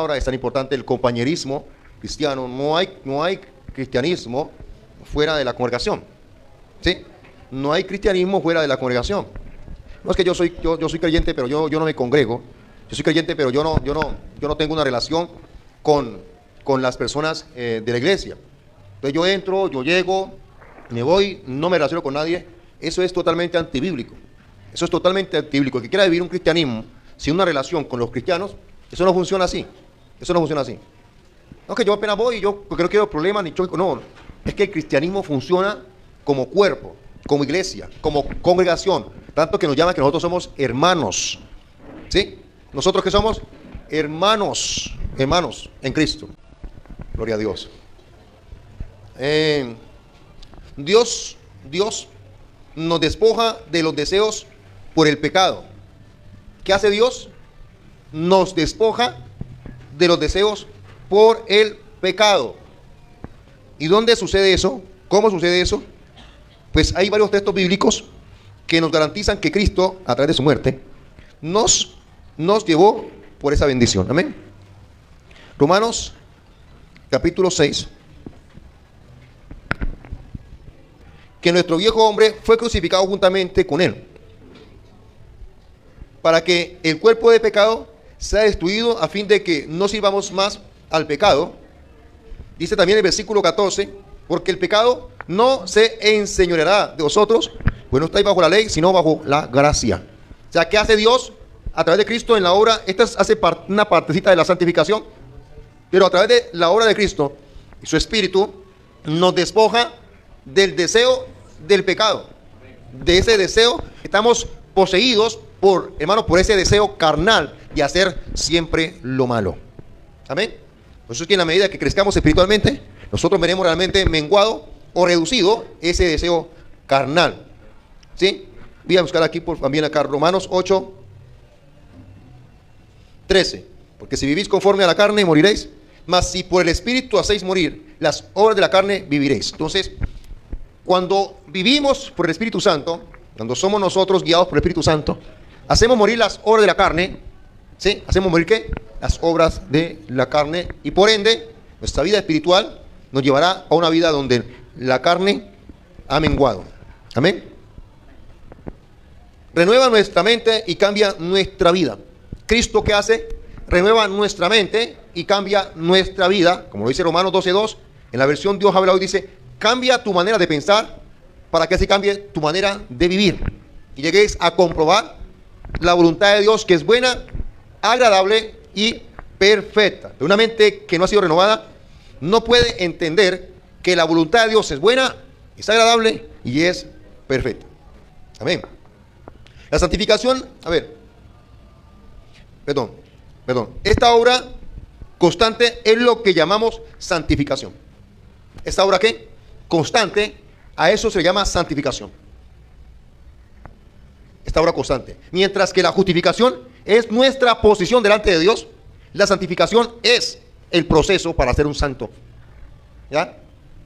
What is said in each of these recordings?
palabra, es tan importante el compañerismo cristiano. No hay cristianismo fuera de la congregación, ¿sí? No hay cristianismo fuera de la congregación. No es que yo soy creyente, pero yo no me congrego. Yo soy creyente, pero yo no tengo una relación con las personas de la iglesia. Entonces yo entro, yo llego, me voy, no me relaciono con nadie. Eso es totalmente antibíblico. Eso es totalmente antibíblico. El que quiera vivir un cristianismo sin una relación con los cristianos, eso no funciona así. Eso no funciona así. No es que yo apenas voy y yo porque no quiero problemas ni choque. No, es que el cristianismo funciona como cuerpo, como iglesia, como congregación. Tanto que nos llama que nosotros somos hermanos. ¿Sí? ¿Nosotros qué somos? Hermanos en Cristo. Gloria a Dios. Dios nos despoja de los deseos por el pecado. ¿Qué hace Dios? Nos despoja de los deseos por el pecado. ¿Y dónde sucede eso? ¿Cómo sucede eso? Pues hay varios textos bíblicos que nos garantizan que Cristo, a través de su muerte, nos llevó por esa bendición. Amén. Romanos capítulo 6. Que nuestro viejo hombre fue crucificado juntamente con él, para que el cuerpo de pecado sea destruido, a fin de que no sirvamos más al pecado. Dice también el versículo 14, porque el pecado no se enseñoreará de vosotros, pues no estáis bajo la ley, sino bajo la gracia. O sea, ¿qué hace Dios a través de Cristo en la obra? Esta hace una partecita de la santificación, pero a través de la obra de Cristo y su Espíritu nos despoja del deseo del pecado, de ese deseo. Estamos poseídos por ese deseo carnal de hacer siempre lo malo. Amén. Por eso es que en la medida que crezcamos espiritualmente, nosotros veremos realmente menguado o reducido ese deseo carnal. ¿Sí? Voy a buscar aquí también acá Romanos 8, 13. Porque si vivís conforme a la carne, moriréis. Mas si por el Espíritu hacéis morir las obras de la carne, viviréis. Entonces, cuando vivimos por el Espíritu Santo, cuando somos nosotros guiados por el Espíritu Santo, hacemos morir las obras de la carne. ¿Sí? ¿Hacemos morir qué? Las obras de la carne. Y por ende, nuestra vida espiritual nos llevará a una vida donde la carne ha menguado. Amén. Renueva nuestra mente y cambia nuestra vida. ¿Cristo qué hace? Renueva nuestra mente y cambia nuestra vida. Como lo dice Romanos 12:2, en la versión Dios habla hoy, dice: cambia tu manera de pensar para que así cambie tu manera de vivir y llegues a comprobar la voluntad de Dios, que es buena, agradable y perfecta. De una mente que no ha sido renovada no puede entender que la voluntad de Dios es buena, es agradable y es perfecta. Amén. La santificación, esta obra constante es lo que llamamos santificación. ¿Esta obra qué? Constante, a eso se le llama santificación. Esta obra constante. Mientras que la justificación es nuestra posición delante de Dios, la santificación es el proceso para ser un santo. ¿Ya?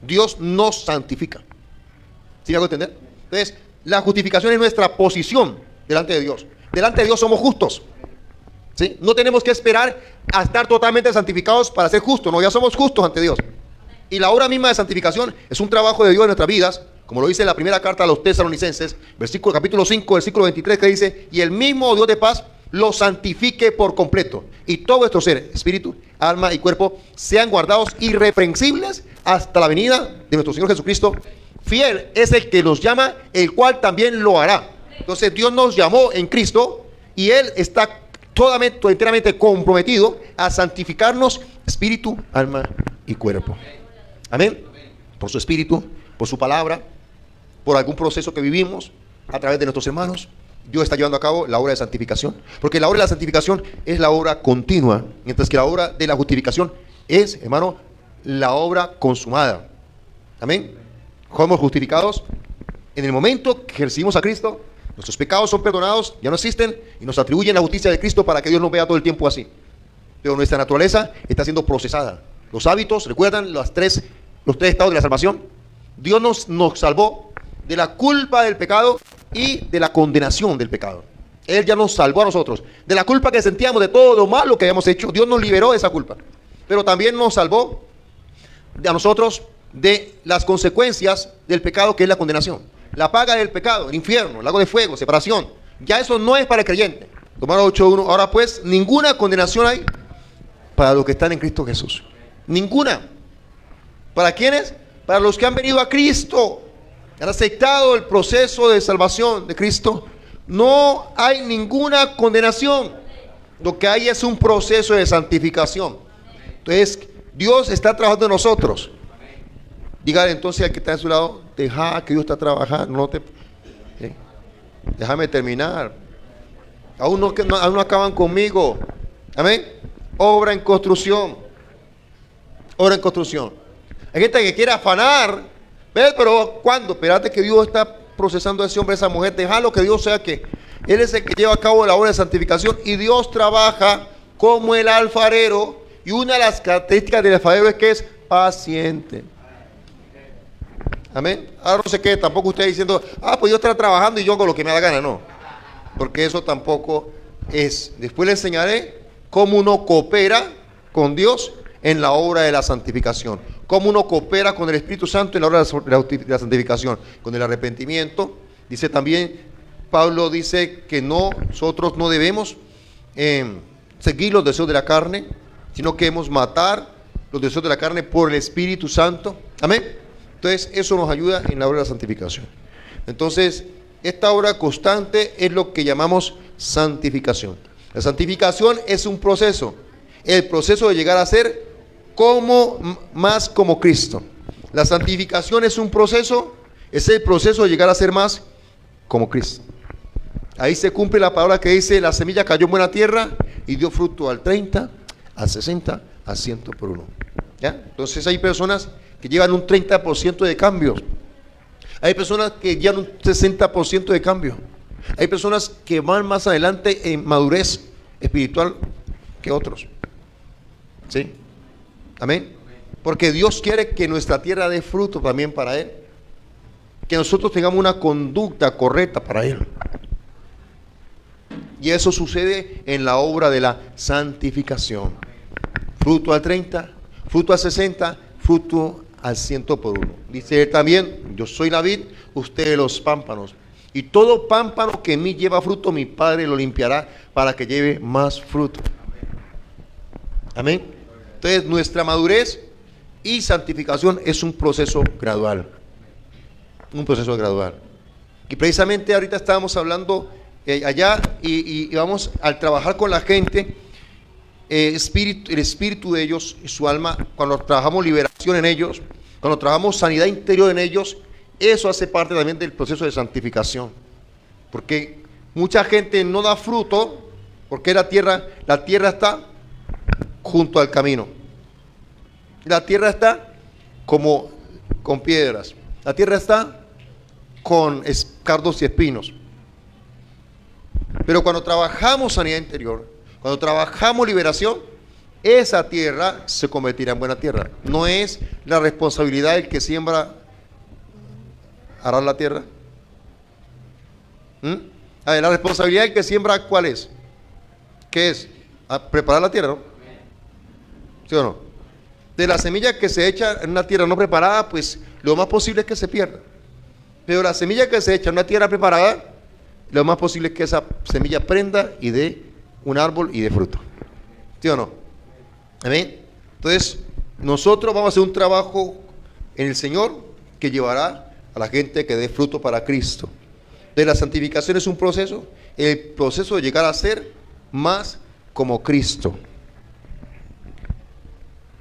Dios nos santifica. ¿Sí me hago entender? Entonces, la justificación es nuestra posición delante de Dios. Delante de Dios somos justos. ¿Sí? No tenemos que esperar a estar totalmente santificados para ser justos. No, ya somos justos ante Dios. Y la obra misma de santificación es un trabajo de Dios en nuestras vidas, como lo dice la primera carta a los Tesalonicenses, capítulo 5, versículo 23, que dice: y el mismo Dios de paz lo santifique por completo, y todo vuestro ser, espíritu, alma y cuerpo, sean guardados irreprensibles hasta la venida de nuestro Señor Jesucristo. Fiel es el que nos llama, el cual también lo hará. Entonces Dios nos llamó en Cristo y Él está enteramente comprometido a santificarnos espíritu, alma y cuerpo. Amén. Por su espíritu, por su palabra, por algún proceso que vivimos a través de nuestros hermanos, Dios está llevando a cabo la obra de santificación. Porque la obra de la santificación es la obra continua, mientras que la obra de la justificación es, hermano, la obra consumada. Amén. Somos justificados en el momento que recibimos a Cristo. Nuestros pecados son perdonados, ya no existen, y nos atribuyen la justicia de Cristo para que Dios nos vea todo el tiempo así. Pero nuestra naturaleza está siendo procesada. Los hábitos, ¿recuerdan los tres estados de la salvación? Dios nos salvó de la culpa del pecado y de la condenación del pecado. Él ya nos salvó a nosotros. De la culpa que sentíamos, de todo lo malo que habíamos hecho, Dios nos liberó de esa culpa. Pero también nos salvó a nosotros de las consecuencias del pecado, que es la condenación. La paga del pecado, el infierno, el lago de fuego, separación. Ya eso no es para el creyente. Romanos 8:1. Ahora pues, ninguna condenación hay para los que están en Cristo Jesús. Ninguna. ¿Para quiénes? Para los que han venido a Cristo, han aceptado el proceso de salvación de Cristo. No hay ninguna condenación. Lo que hay es un proceso de santificación. Entonces, Dios está trabajando en nosotros. Dígale entonces al que está a su lado, deja que Dios está trabajando. Déjame terminar. Aún no acaban conmigo. Amén. Obra en construcción. Obra en construcción. Hay gente que quiere afanar. ¿Ves? Pero ¿cuándo? Espérate que Dios está procesando a ese hombre, a esa mujer. Déjalo que Dios sea que Él es el que lleva a cabo la obra de santificación. Y Dios trabaja como el alfarero. Y una de las características del alfarero es que es paciente. Amén. Ahora no sé qué, tampoco usted diciendo, pues yo estoy trabajando y yo hago lo que me da gana. No. Porque eso tampoco es. Después le enseñaré cómo uno coopera con Dios en la obra de la santificación. Cómo uno coopera con el Espíritu Santo en la obra de la santificación. Con el arrepentimiento. Dice también, Pablo dice que nosotros no debemos seguir los deseos de la carne, sino que debemos matar los deseos de la carne por el Espíritu Santo. Amén. Entonces eso nos ayuda en la obra de la santificación. Entonces esta obra constante es lo que llamamos santificación. La santificación es un proceso, el proceso de llegar a ser más como Cristo. La santificación es un proceso, es el proceso de llegar a ser más como Cristo. Ahí se cumple la palabra que dice, la semilla cayó en buena tierra y dio fruto al 30, al 60, al 100 por uno. ¿Ya? Entonces hay personas que llevan un 30% de cambio. Hay personas que llevan un 60% de cambio. Hay personas que van más adelante en madurez espiritual que otros. ¿Sí? Amén. Porque Dios quiere que nuestra tierra dé fruto también para Él. Que nosotros tengamos una conducta correcta para Él. Y eso sucede en la obra de la santificación. Fruto al 30, fruto al 60, fruto al 100 por uno. Dice él también, yo soy la vid, ustedes los pámpanos. Y todo pámpano que en mí lleva fruto, mi Padre lo limpiará para que lleve más fruto. Amén. Entonces nuestra madurez y santificación es un proceso gradual. Un proceso gradual. Y precisamente ahorita estábamos hablando allá y vamos al trabajar con la gente. El espíritu de ellos y su alma, cuando trabajamos liberación en ellos, cuando trabajamos sanidad interior en ellos, eso hace parte también del proceso de santificación. Porque mucha gente no da fruto, porque la tierra está junto al camino. La tierra está como con piedras. La tierra está con cardos y espinos. Pero cuando trabajamos sanidad interior, cuando trabajamos liberación, esa tierra se convertirá en buena tierra. No es la responsabilidad del que siembra arar la tierra. A ver, la responsabilidad del que siembra, ¿cuál es? ¿Qué es? Preparar la tierra, ¿no? ¿Sí o no? De la semilla que se echa en una tierra no preparada, pues lo más posible es que se pierda. Pero la semilla que se echa en una tierra preparada, lo más posible es que esa semilla prenda y dé un árbol y de fruto. ¿Sí o no? Amén. Entonces, nosotros vamos a hacer un trabajo en el Señor que llevará a la gente que dé fruto para Cristo. De la santificación es un proceso, el proceso de llegar a ser más como Cristo.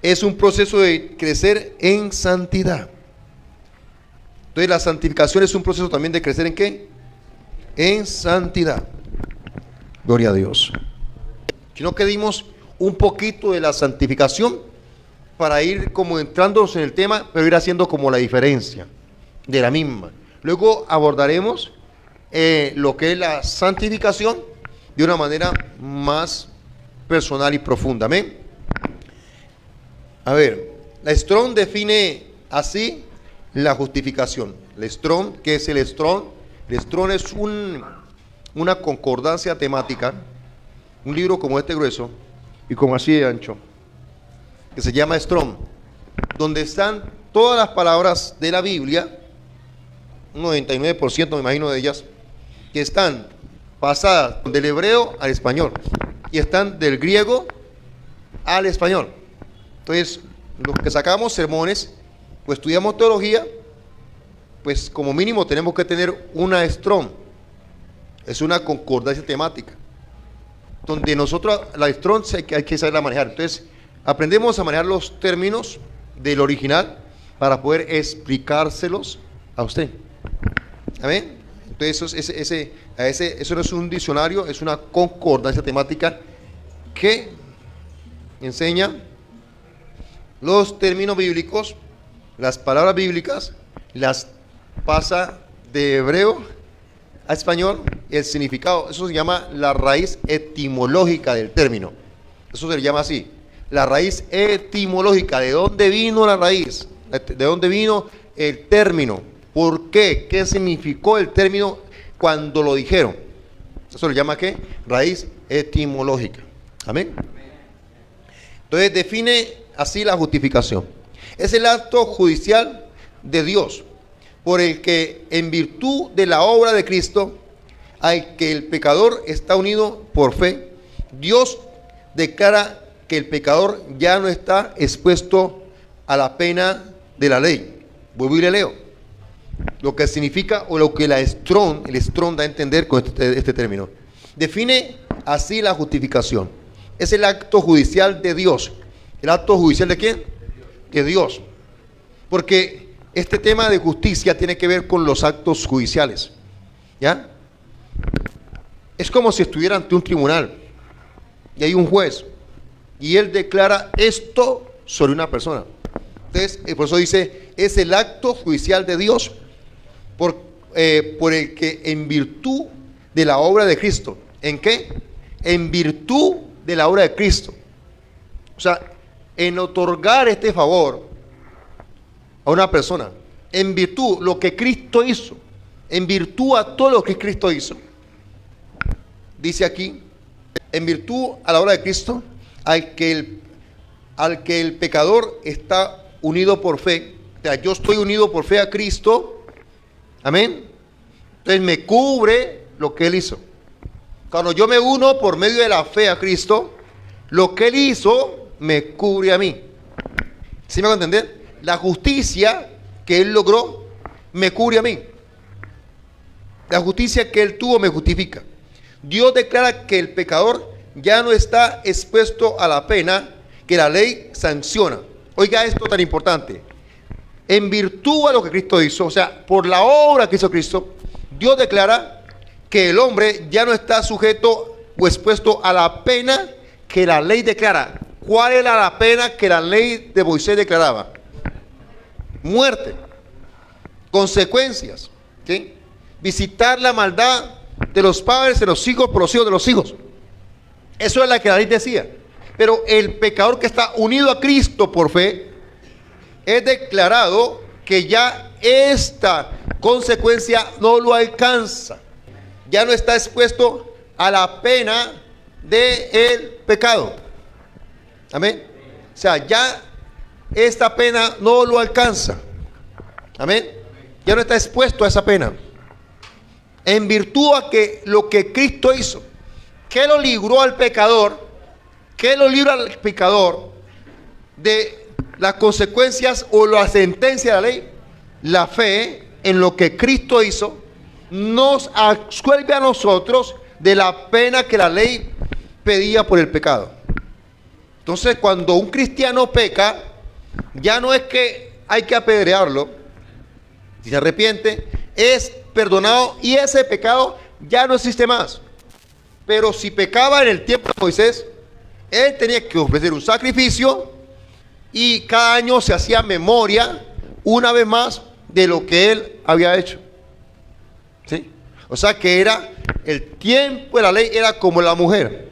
Es un proceso de crecer en santidad. Entonces, la santificación es un proceso también de crecer ¿en qué? En santidad. Gloria a Dios. Sino que dimos un poquito de la santificación para ir como entrándonos en el tema, pero ir haciendo como la diferencia de la misma. Luego abordaremos lo que es la santificación de una manera más personal y profunda. Amén. A ver, la Strong define así la justificación. El Strong, ¿qué es el Strong? El Strong una concordancia temática, un libro como este grueso y como así de ancho, que se llama Strong, donde están todas las palabras de la Biblia, un 99% me imagino de ellas, que están pasadas del hebreo al español y están del griego al español. Entonces, los que sacamos sermones, pues estudiamos teología, pues como mínimo tenemos que tener una Strong, es una concordancia temática, donde nosotros la Strong hay que saberla manejar. Entonces, aprendemos a manejar los términos del original para poder explicárselos a usted. ¿Amén? Entonces, eso no es un diccionario, es una concordancia temática que enseña los términos bíblicos, las palabras bíblicas, las pasa de hebreo a español, el significado. Eso se llama la raíz etimológica del término. Eso se le llama así, la raíz etimológica. ¿De dónde vino la raíz? ¿De dónde vino el término? ¿Por qué? ¿Qué significó el término cuando lo dijeron? Eso le llama ¿qué? Raíz etimológica. Amén. Entonces define así la justificación. Es el acto judicial de Dios por el que en virtud de la obra de Cristo al que el pecador está unido por fe, Dios declara que el pecador ya no está expuesto a la pena de la ley. Vuelvo y le leo lo que significa o lo que el Strong da a entender con este término. Define así la justificación. Es el acto judicial de Dios. ¿El acto judicial de quién? De Dios. Porque este tema de justicia tiene que ver con los actos judiciales. ¿Ya? Es como si estuviera ante un tribunal y hay un juez y él declara esto sobre una persona. Entonces, por eso dice, es el acto judicial de Dios por el que en virtud de la obra de Cristo. ¿En qué? En virtud de la obra de Cristo. O sea, en otorgar este favor a una persona, en virtud lo que Cristo hizo, en virtud a todo lo que Cristo hizo, dice aquí, en virtud a la obra de Cristo, al que el pecador está unido por fe. O sea, yo estoy unido por fe a Cristo, amén. Entonces me cubre lo que Él hizo. Cuando yo me uno por medio de la fe a Cristo, lo que Él hizo me cubre a mí. ¿Sí me van a entender? La justicia que Él logró me cubre a mí. La justicia que Él tuvo me justifica. Dios declara que el pecador ya no está expuesto a la pena que la ley sanciona. Oiga esto tan importante. En virtud a lo que Cristo hizo, o sea, por la obra que hizo Cristo, Dios declara que el hombre ya no está sujeto o expuesto a la pena que la ley declara. ¿Cuál era la pena que la ley de Moisés declaraba? Muerte, consecuencias, ¿sí? Visitar la maldad de los padres de los hijos por los hijos de los hijos. Eso es lo que la ley decía. Pero el pecador que está unido a Cristo por fe es declarado que ya esta consecuencia no lo alcanza. Ya no está expuesto a la pena del pecado. Amén. O sea, ya esta pena no lo alcanza. Amén. Ya no está expuesto a esa pena. En virtud a que lo que Cristo hizo, que lo libró al pecador, que lo libra al pecador de las consecuencias o la sentencia de la ley, la fe en lo que Cristo hizo nos absuelve a nosotros de la pena que la ley pedía por el pecado. Entonces, cuando un cristiano peca, ya no es que hay que apedrearlo. Si se arrepiente, es perdonado y ese pecado ya no existe más. Pero si pecaba en el tiempo de Moisés, él tenía que ofrecer un sacrificio y cada año se hacía memoria una vez más de lo que él había hecho. ¿Sí? O sea que era el tiempo de la ley, era como la mujer.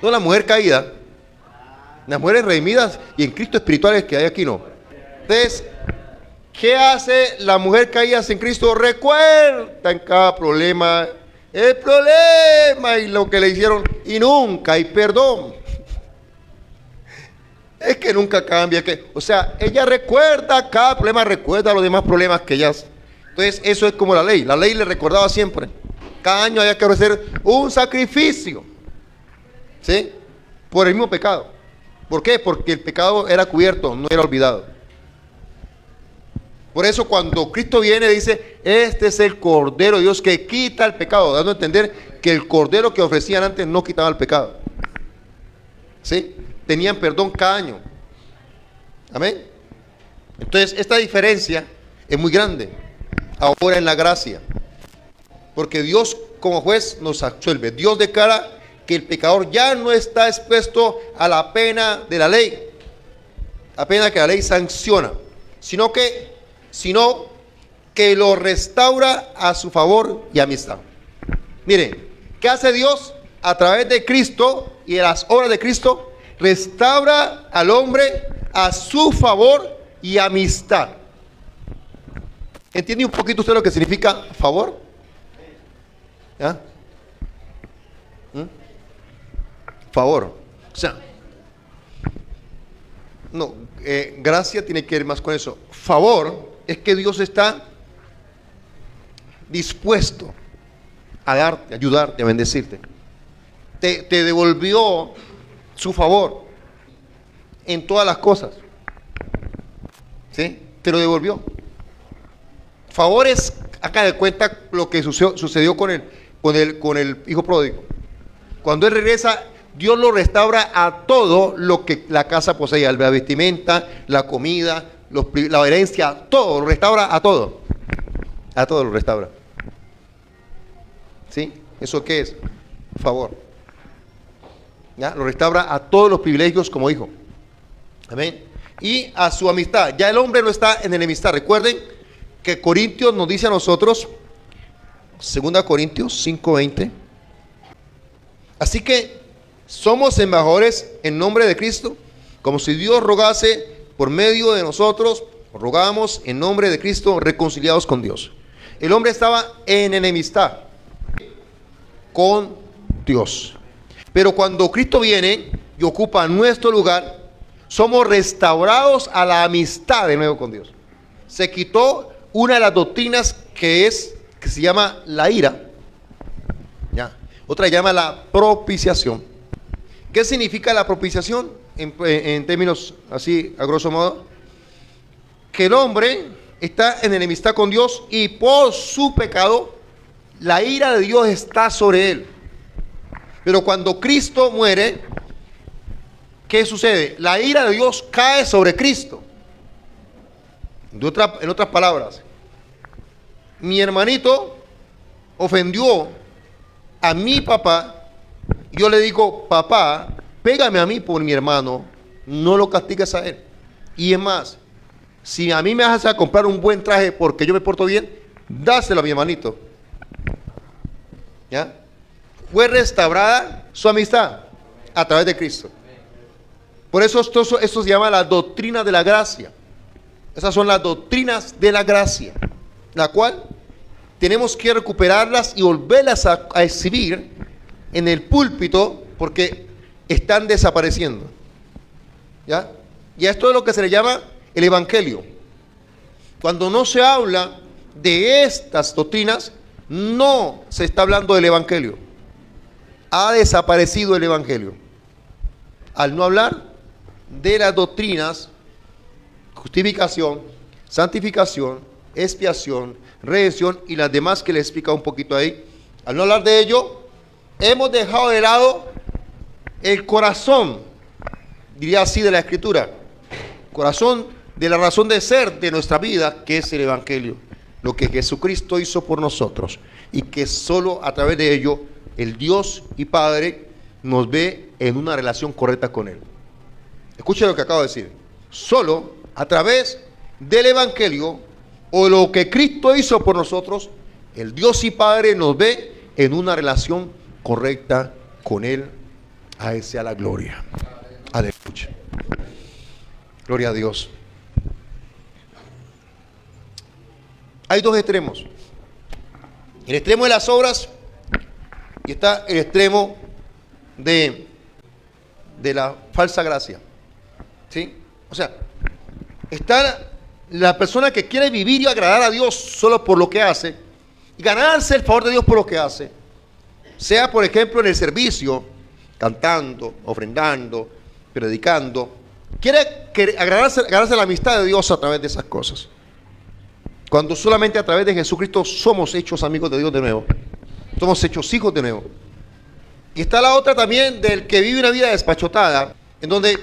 No la mujer caída, las mujeres redimidas y en Cristo espirituales que hay aquí no. Entonces, ¿Qué hace la mujer caída en Cristo? Recuerda en cada problema el problema y lo que le hicieron, y nunca hay perdón. Es que nunca cambia, o sea, ella recuerda cada problema, recuerda los demás problemas que ella hace. Entonces eso es como la ley le recordaba siempre, cada año había que ofrecer un sacrificio, ¿sí? Por el mismo pecado. ¿Por qué? Porque el pecado era cubierto, no era olvidado. Por eso cuando Cristo viene dice, este es el Cordero de Dios que quita el pecado, dando a entender que el Cordero que ofrecían antes no quitaba el pecado, ¿sí? Tenían perdón cada año. Amén. Entonces esta diferencia es muy grande ahora en la gracia, porque Dios como juez nos absuelve. Dios declara que el pecador ya no está expuesto a la pena de la ley, la pena que la ley sanciona, sino que lo restaura a su favor y amistad. Miren, ¿qué hace Dios? A través de Cristo y de las obras de Cristo, restaura al hombre a su favor y amistad. ¿Entiende un poquito usted lo que significa favor? ¿Ya? Favor. O sea, no, gracia tiene que ver más con eso. Favor es que Dios está dispuesto a darte, a ayudarte, a bendecirte. Te devolvió su favor en todas las cosas, ¿sí? Te lo devolvió. Favor es, acá de cuenta lo que sucedió con el hijo pródigo. Cuando él regresa, Dios lo restaura a todo lo que la casa poseía, la vestimenta, la comida, la herencia, todo, lo restaura a todo. A todo lo restaura. ¿Sí? ¿Eso qué es? Favor. ¿Ya? Lo restaura a todos los privilegios como hijo. Amén. Y a su amistad. Ya el hombre no está en enemistad. Recuerden que Corintios nos dice a nosotros, 2 Corintios 5:20, así que somos embajadores en nombre de Cristo, como si Dios rogase por medio de nosotros, rogamos en nombre de Cristo, reconciliados con Dios. El hombre estaba en enemistad con Dios, pero cuando Cristo viene y ocupa nuestro lugar, somos restaurados a la amistad de nuevo con Dios. Se quitó una de las doctrinas que se llama la ira, ¿ya? Otra se llama la propiciación. ¿Qué significa la propiciación? En términos así, a grosso modo, que el hombre está en enemistad con Dios y por su pecado la ira de Dios está sobre él. Pero cuando Cristo muere, ¿qué sucede? La ira de Dios cae sobre Cristo. En otras palabras, mi hermanito ofendió a mi papá, yo le digo, papá, pégame a mí por mi hermano, no lo castigues a él. Y es más, si a mí me vas a comprar un buen traje porque yo me porto bien, dáselo a mi hermanito. ¿Ya? Fue restaurada su amistad a través de Cristo. Por eso esto se llama la doctrina de la gracia. Esas son las doctrinas de la gracia, la cual tenemos que recuperarlas y volverlas a exhibir en el púlpito porque están desapareciendo. ¿Ya? Y esto es lo que se le llama el evangelio. Cuando no se habla de estas doctrinas, no se está hablando del evangelio. Ha desaparecido el evangelio. Al no hablar de las doctrinas, justificación, santificación, expiación, redención y las demás que le explica un poquito ahí, al no hablar de ello, hemos dejado de lado el corazón, diría así, de la Escritura, corazón de la razón de ser de nuestra vida, que es el evangelio, lo que Jesucristo hizo por nosotros y que solo a través de ello el Dios y Padre nos ve en una relación correcta con Él. Escuchen lo que acabo de decir. Solo a través del evangelio o lo que Cristo hizo por nosotros, el Dios y Padre nos ve en una relación correcta con Él. A Él sea la gloria. Aleluya. Gloria a Dios. Hay dos extremos. El extremo de las obras y está el extremo de la falsa gracia. ¿Sí? O sea, está la persona que quiere vivir y agradar a Dios solo por lo que hace y ganarse el favor de Dios por lo que hace. Sea, por ejemplo, en el servicio, cantando, ofrendando, predicando. Quiere ganarse la amistad de Dios a través de esas cosas. Cuando solamente a través de Jesucristo somos hechos amigos de Dios de nuevo. Somos hechos hijos de nuevo. Y está la otra también del que vive una vida despachotada, en donde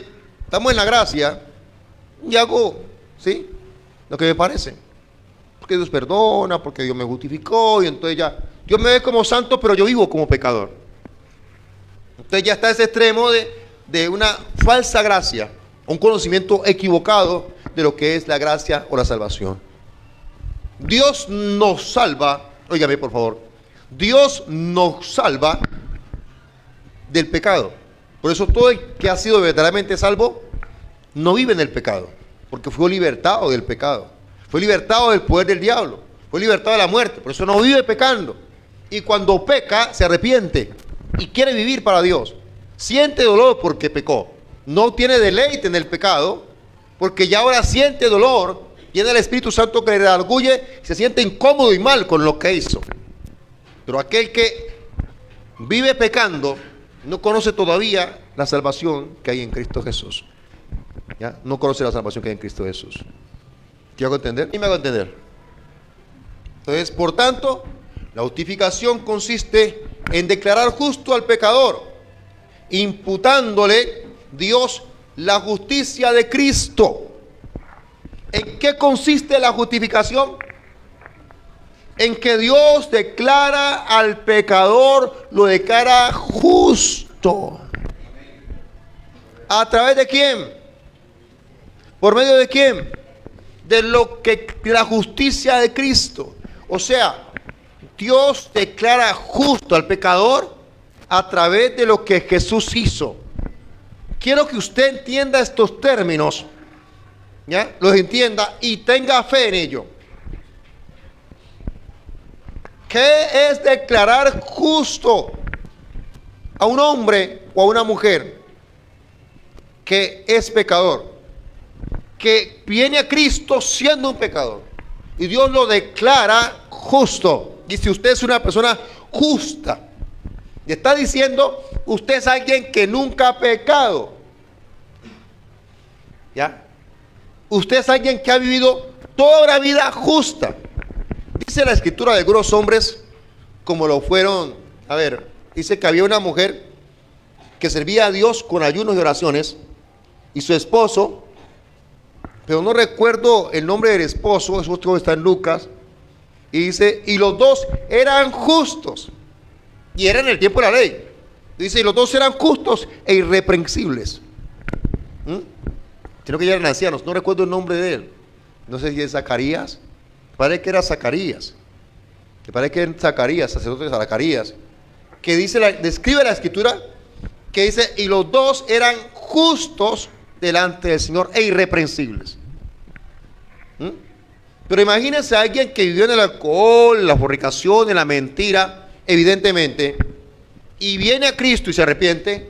estamos en la gracia y hago, ¿sí?, lo que me parece. Porque Dios perdona, porque Dios me justificó y entonces ya, Dios me ve como santo, pero yo vivo como pecador. Entonces ya está ese extremo de una falsa gracia, un conocimiento equivocado de lo que es la gracia o la salvación. Dios nos salva, óigame por favor, Dios nos salva del pecado. Por eso todo el que ha sido verdaderamente salvo no vive en el pecado, porque fue libertado del pecado, fue libertado del poder del diablo, fue libertado de la muerte, por eso no vive pecando. Y cuando peca se arrepiente y quiere vivir para Dios. Siente dolor porque pecó, no tiene deleite en el pecado, porque ya ahora siente dolor, tiene el Espíritu Santo que le redarguye y se siente incómodo y mal con lo que hizo. Pero aquel que vive pecando no conoce todavía la salvación que hay en Cristo Jesús. ¿Ya? No conoce la salvación que hay en Cristo Jesús. ¿Te hago entender? Y me hago entender. Entonces, por tanto, la justificación consiste en declarar justo al pecador, imputándole Dios la justicia de Cristo. ¿En qué consiste la justificación? En que Dios declara al pecador, lo declara justo. ¿A través de quién? ¿Por medio de quién? De la justicia de Cristo. O sea, Dios declara justo al pecador a través de lo que Jesús hizo. Quiero que usted entienda estos términos, ¿ya? Los entienda y tenga fe en ello. ¿Qué es declarar justo a un hombre o a una mujer que es pecador, que viene a Cristo siendo un pecador y Dios lo declara justo? Dice, usted es una persona justa. Y está diciendo, usted es alguien que nunca ha pecado. ¿Ya? Usted es alguien que ha vivido toda una vida justa. Dice la escritura de algunos hombres, como lo fueron, dice que había una mujer que servía a Dios con ayunos y oraciones, y su esposo, pero no recuerdo el nombre del esposo, eso está en Lucas, y dice, y los dos eran justos, y eran en el tiempo de la ley. Dice, y los dos eran justos e irreprensibles. Sino que ya eran ancianos, no recuerdo el nombre de él. No sé si es Zacarías, parece que era Zacarías, sacerdote de Zacarías, que describe la escritura, que dice, y los dos eran justos delante del Señor e irreprensibles. Pero imagínense a alguien que vivió en el alcohol, en la fornicación, en la mentira, evidentemente, y viene a Cristo y se arrepiente,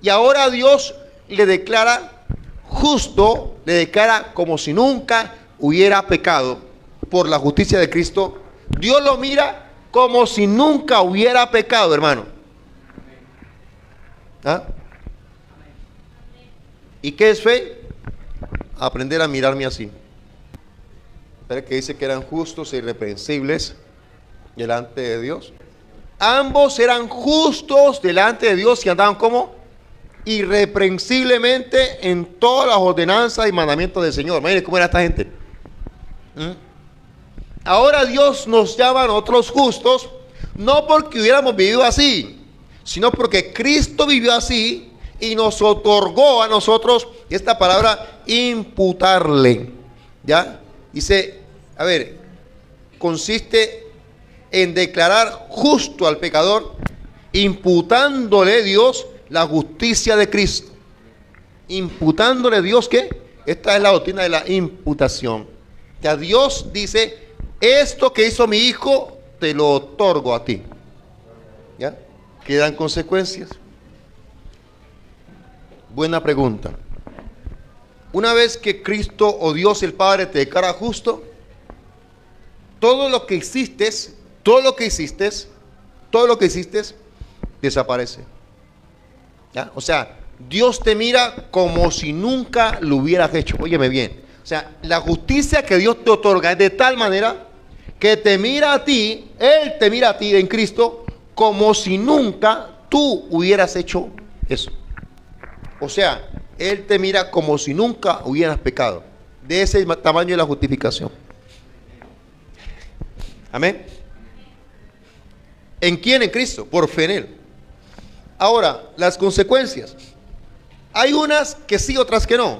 y ahora Dios le declara justo, le declara como si nunca hubiera pecado por la justicia de Cristo. Dios lo mira como si nunca hubiera pecado, hermano. ¿Ah? ¿Y qué es fe? Aprender a mirarme así. Pero que dice que eran justos e irreprensibles delante de Dios. Ambos eran justos delante de Dios y andaban como irreprensiblemente en todas las ordenanzas y mandamientos del Señor. Imagínense cómo era esta gente. Ahora Dios nos llama a nosotros justos, no porque hubiéramos vivido así, sino porque Cristo vivió así y nos otorgó a nosotros esta palabra imputarle. ¿Ya? Dice, consiste en declarar justo al pecador, imputándole Dios la justicia de Cristo. Imputándole Dios, ¿qué? Esta es la doctrina de la imputación. Que a Dios dice, esto que hizo mi hijo, te lo otorgo a ti. ¿Ya? ¿Quedan consecuencias? Buena pregunta. Una vez que Cristo o Dios el Padre te declara justo, todo lo que hiciste, desaparece. ¿Ya? O sea, Dios te mira como si nunca lo hubieras hecho. Óyeme bien. O sea, la justicia que Dios te otorga es de tal manera que te mira a ti, Él te mira a ti en Cristo como si nunca tú hubieras hecho eso. O sea, Él te mira como si nunca hubieras pecado. De ese tamaño es la justificación. Amén. ¿En quién? En Cristo, por fe en Él. Ahora, las consecuencias. Hay unas que sí, otras que no.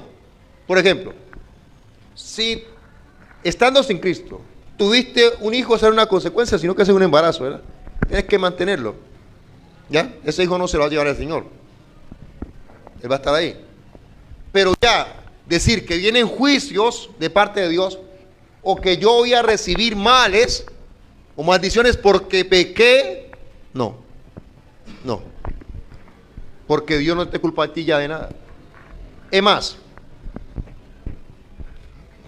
Por ejemplo, si estando sin Cristo tuviste un hijo, será una consecuencia, sino que es un embarazo, ¿verdad? Tienes que mantenerlo. ¿Ya? Ese hijo no se lo va a llevar el Señor. Él va a estar ahí. Pero ya, decir que vienen juicios de parte de Dios, o que yo voy a recibir males o maldiciones porque pequé, no. Porque Dios no te culpa a ti ya de nada. Es más,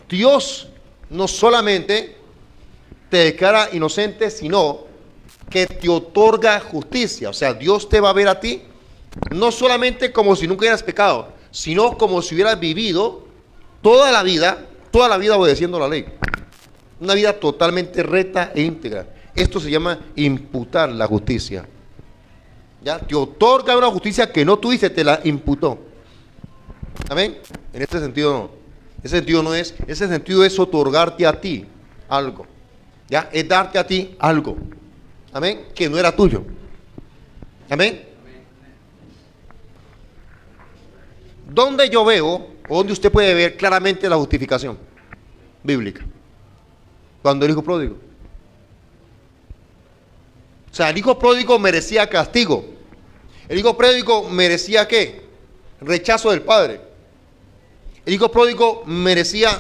Dios no solamente te declara inocente, sino que te otorga justicia. O sea, Dios te va a ver a ti no solamente como si nunca hubieras pecado, sino como si hubieras vivido toda la vida obedeciendo la ley. Una vida totalmente recta e íntegra. Esto se llama imputar la justicia. ¿Ya? Te otorga una justicia que no tuviste, te la imputó. Amén. En este sentido no. Ese sentido es otorgarte a ti algo. ¿Ya? Es darte a ti algo. Amén. Que no era tuyo. Amén. ¿Dónde yo veo, o donde usted puede ver claramente la justificación bíblica? Cuando el hijo pródigo. O sea, el hijo pródigo merecía castigo. El hijo pródigo merecía ¿qué? Rechazo del padre. El hijo pródigo merecía,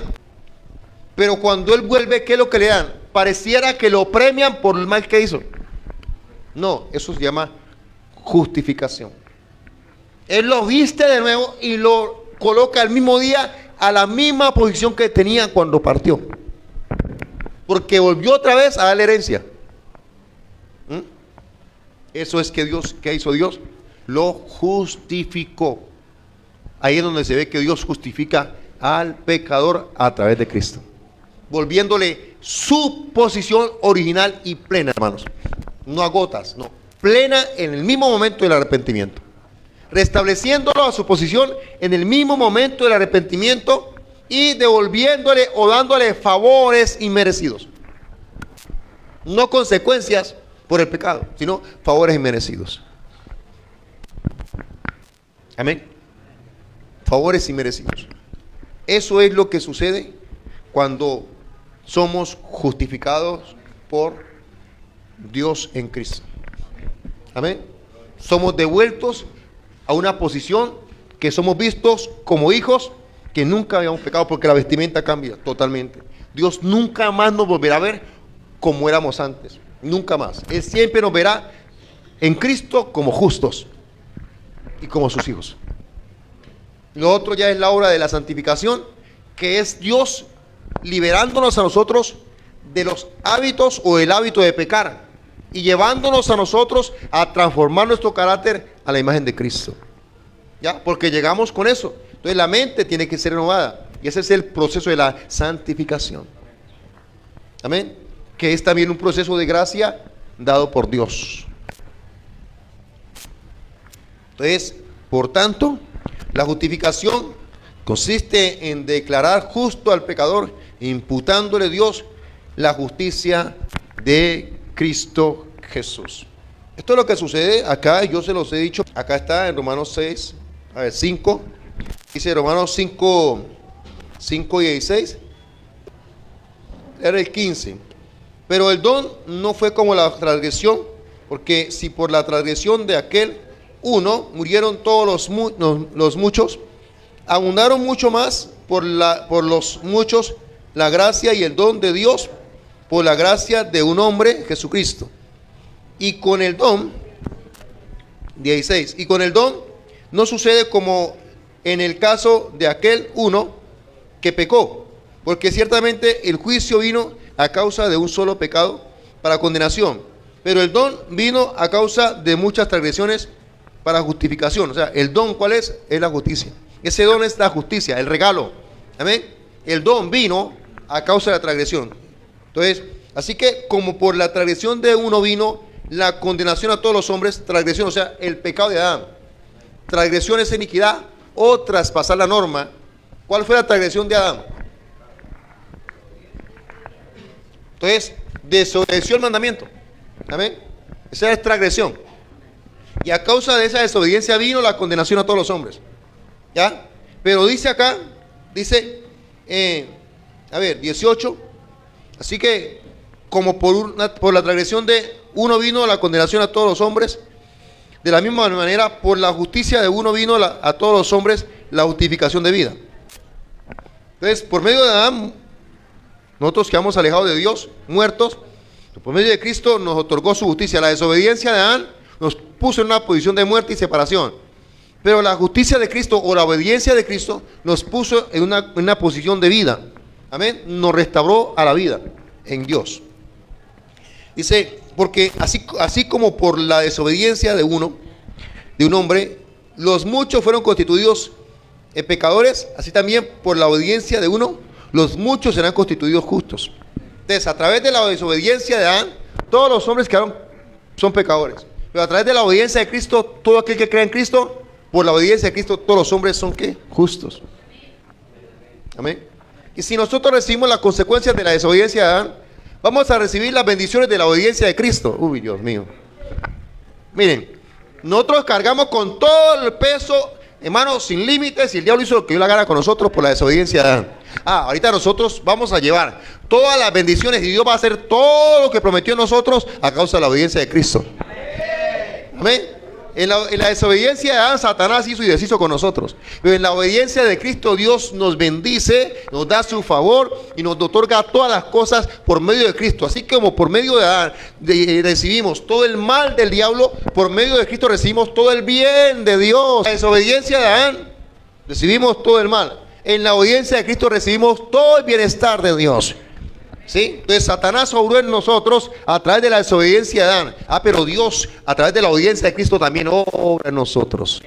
pero cuando él vuelve, ¿qué es lo que le dan? Pareciera que lo premian por el mal que hizo. No, eso se llama justificación. Él lo viste de nuevo y lo coloca el mismo día a la misma posición que tenía cuando partió. Porque volvió otra vez a darle herencia. Eso es que Dios, ¿qué hizo Dios? Lo justificó. Ahí es donde se ve que Dios justifica al pecador a través de Cristo, volviéndole su posición original y plena, hermanos. No a gotas, no, plena en el mismo momento del arrepentimiento, restableciéndolo a su posición en el mismo momento del arrepentimiento y devolviéndole o dándole favores inmerecidos. No consecuencias por el pecado, sino favores inmerecidos. Amén. Favores inmerecidos. Eso es lo que sucede cuando somos justificados por Dios en Cristo. Amén. Somos devueltos a una posición que somos vistos como hijos que nunca habíamos pecado, porque la vestimenta cambia totalmente. Dios nunca más nos volverá a ver como éramos antes. Nunca más. Él siempre nos verá en Cristo como justos y como sus hijos. Lo otro ya es la obra de la santificación, que es Dios liberándonos a nosotros de los hábitos o el hábito de pecar y llevándonos a nosotros a transformar nuestro carácter a la imagen de Cristo. ¿Ya? Porque llegamos con eso. Entonces la mente tiene que ser renovada y ese es el proceso de la santificación. Amén. Que es también un proceso de gracia dado por Dios. Entonces, por tanto, la justificación consiste en declarar justo al pecador, imputándole a Dios la justicia de Cristo Jesús. Esto es lo que sucede acá, yo se los he dicho, acá está en Romanos 6, 5, dice Romanos 5, 5 y 16, era el 15. Pero el don no fue como la transgresión, porque si por la transgresión de aquel uno murieron todos los muchos, abundaron mucho más por los muchos la gracia y el don de Dios por la gracia de un hombre, Jesucristo. Y con el don, 16, y con el don no sucede como en el caso de aquel uno que pecó, porque ciertamente el juicio vino a causa de un solo pecado para condenación, pero el don vino a causa de muchas transgresiones para justificación. O sea, el don, ¿cuál es? Es la justicia. Ese don es la justicia, el regalo. Amén. El don vino a causa de la transgresión. Entonces, así que como por la transgresión de uno vino la condenación a todos los hombres, transgresión, o sea, el pecado de Adán. Transgresión es iniquidad o traspasar la norma. ¿Cuál fue la transgresión de Adán? Entonces, desobedeció el mandamiento. Amén. Esa es transgresión. Y a causa de esa desobediencia vino la condenación a todos los hombres. ¿Ya? Pero dice acá, dice, 18. Así que, como por la transgresión de uno vino la condenación a todos los hombres, de la misma manera, por la justicia de uno vino a todos los hombres la justificación de vida. Entonces, por medio de Adán, nosotros quedamos alejados de Dios, muertos. Por medio de Cristo nos otorgó su justicia. La desobediencia de Adán nos puso en una posición de muerte y separación. Pero la justicia de Cristo o la obediencia de Cristo nos puso en una posición de vida. Amén. Nos restauró a la vida en Dios. Dice, porque así como por la desobediencia de un hombre, los muchos fueron constituidos pecadores, así también por la obediencia de uno, los muchos serán constituidos justos. Entonces, a través de la desobediencia de Adán, todos los hombres son pecadores. Pero a través de la obediencia de Cristo, todo aquel que cree en Cristo, por la obediencia de Cristo, todos los hombres son ¿qué? Justos. Amén. Y si nosotros recibimos las consecuencias de la desobediencia de Adán, vamos a recibir las bendiciones de la obediencia de Cristo. Uy, Dios mío. Miren, nosotros cargamos con todo el peso, hermanos, sin límites, y el diablo hizo lo que dio la gana con nosotros por la desobediencia de Adán. Ahorita nosotros vamos a llevar todas las bendiciones y Dios va a hacer todo lo que prometió en nosotros a causa de la obediencia de Cristo. Amén. En la desobediencia de Adán, Satanás hizo y deshizo con nosotros. Pero en la obediencia de Cristo, Dios nos bendice, nos da su favor y nos otorga todas las cosas por medio de Cristo. Así como por medio de Adán recibimos todo el mal del diablo, por medio de Cristo recibimos todo el bien de Dios. En la desobediencia de Adán recibimos todo el mal. En la obediencia de Cristo recibimos todo el bienestar de Dios. ¿Sí? Entonces Satanás obró en nosotros a través de la desobediencia de Adán. Pero Dios a través de la obediencia de Cristo también obra en nosotros.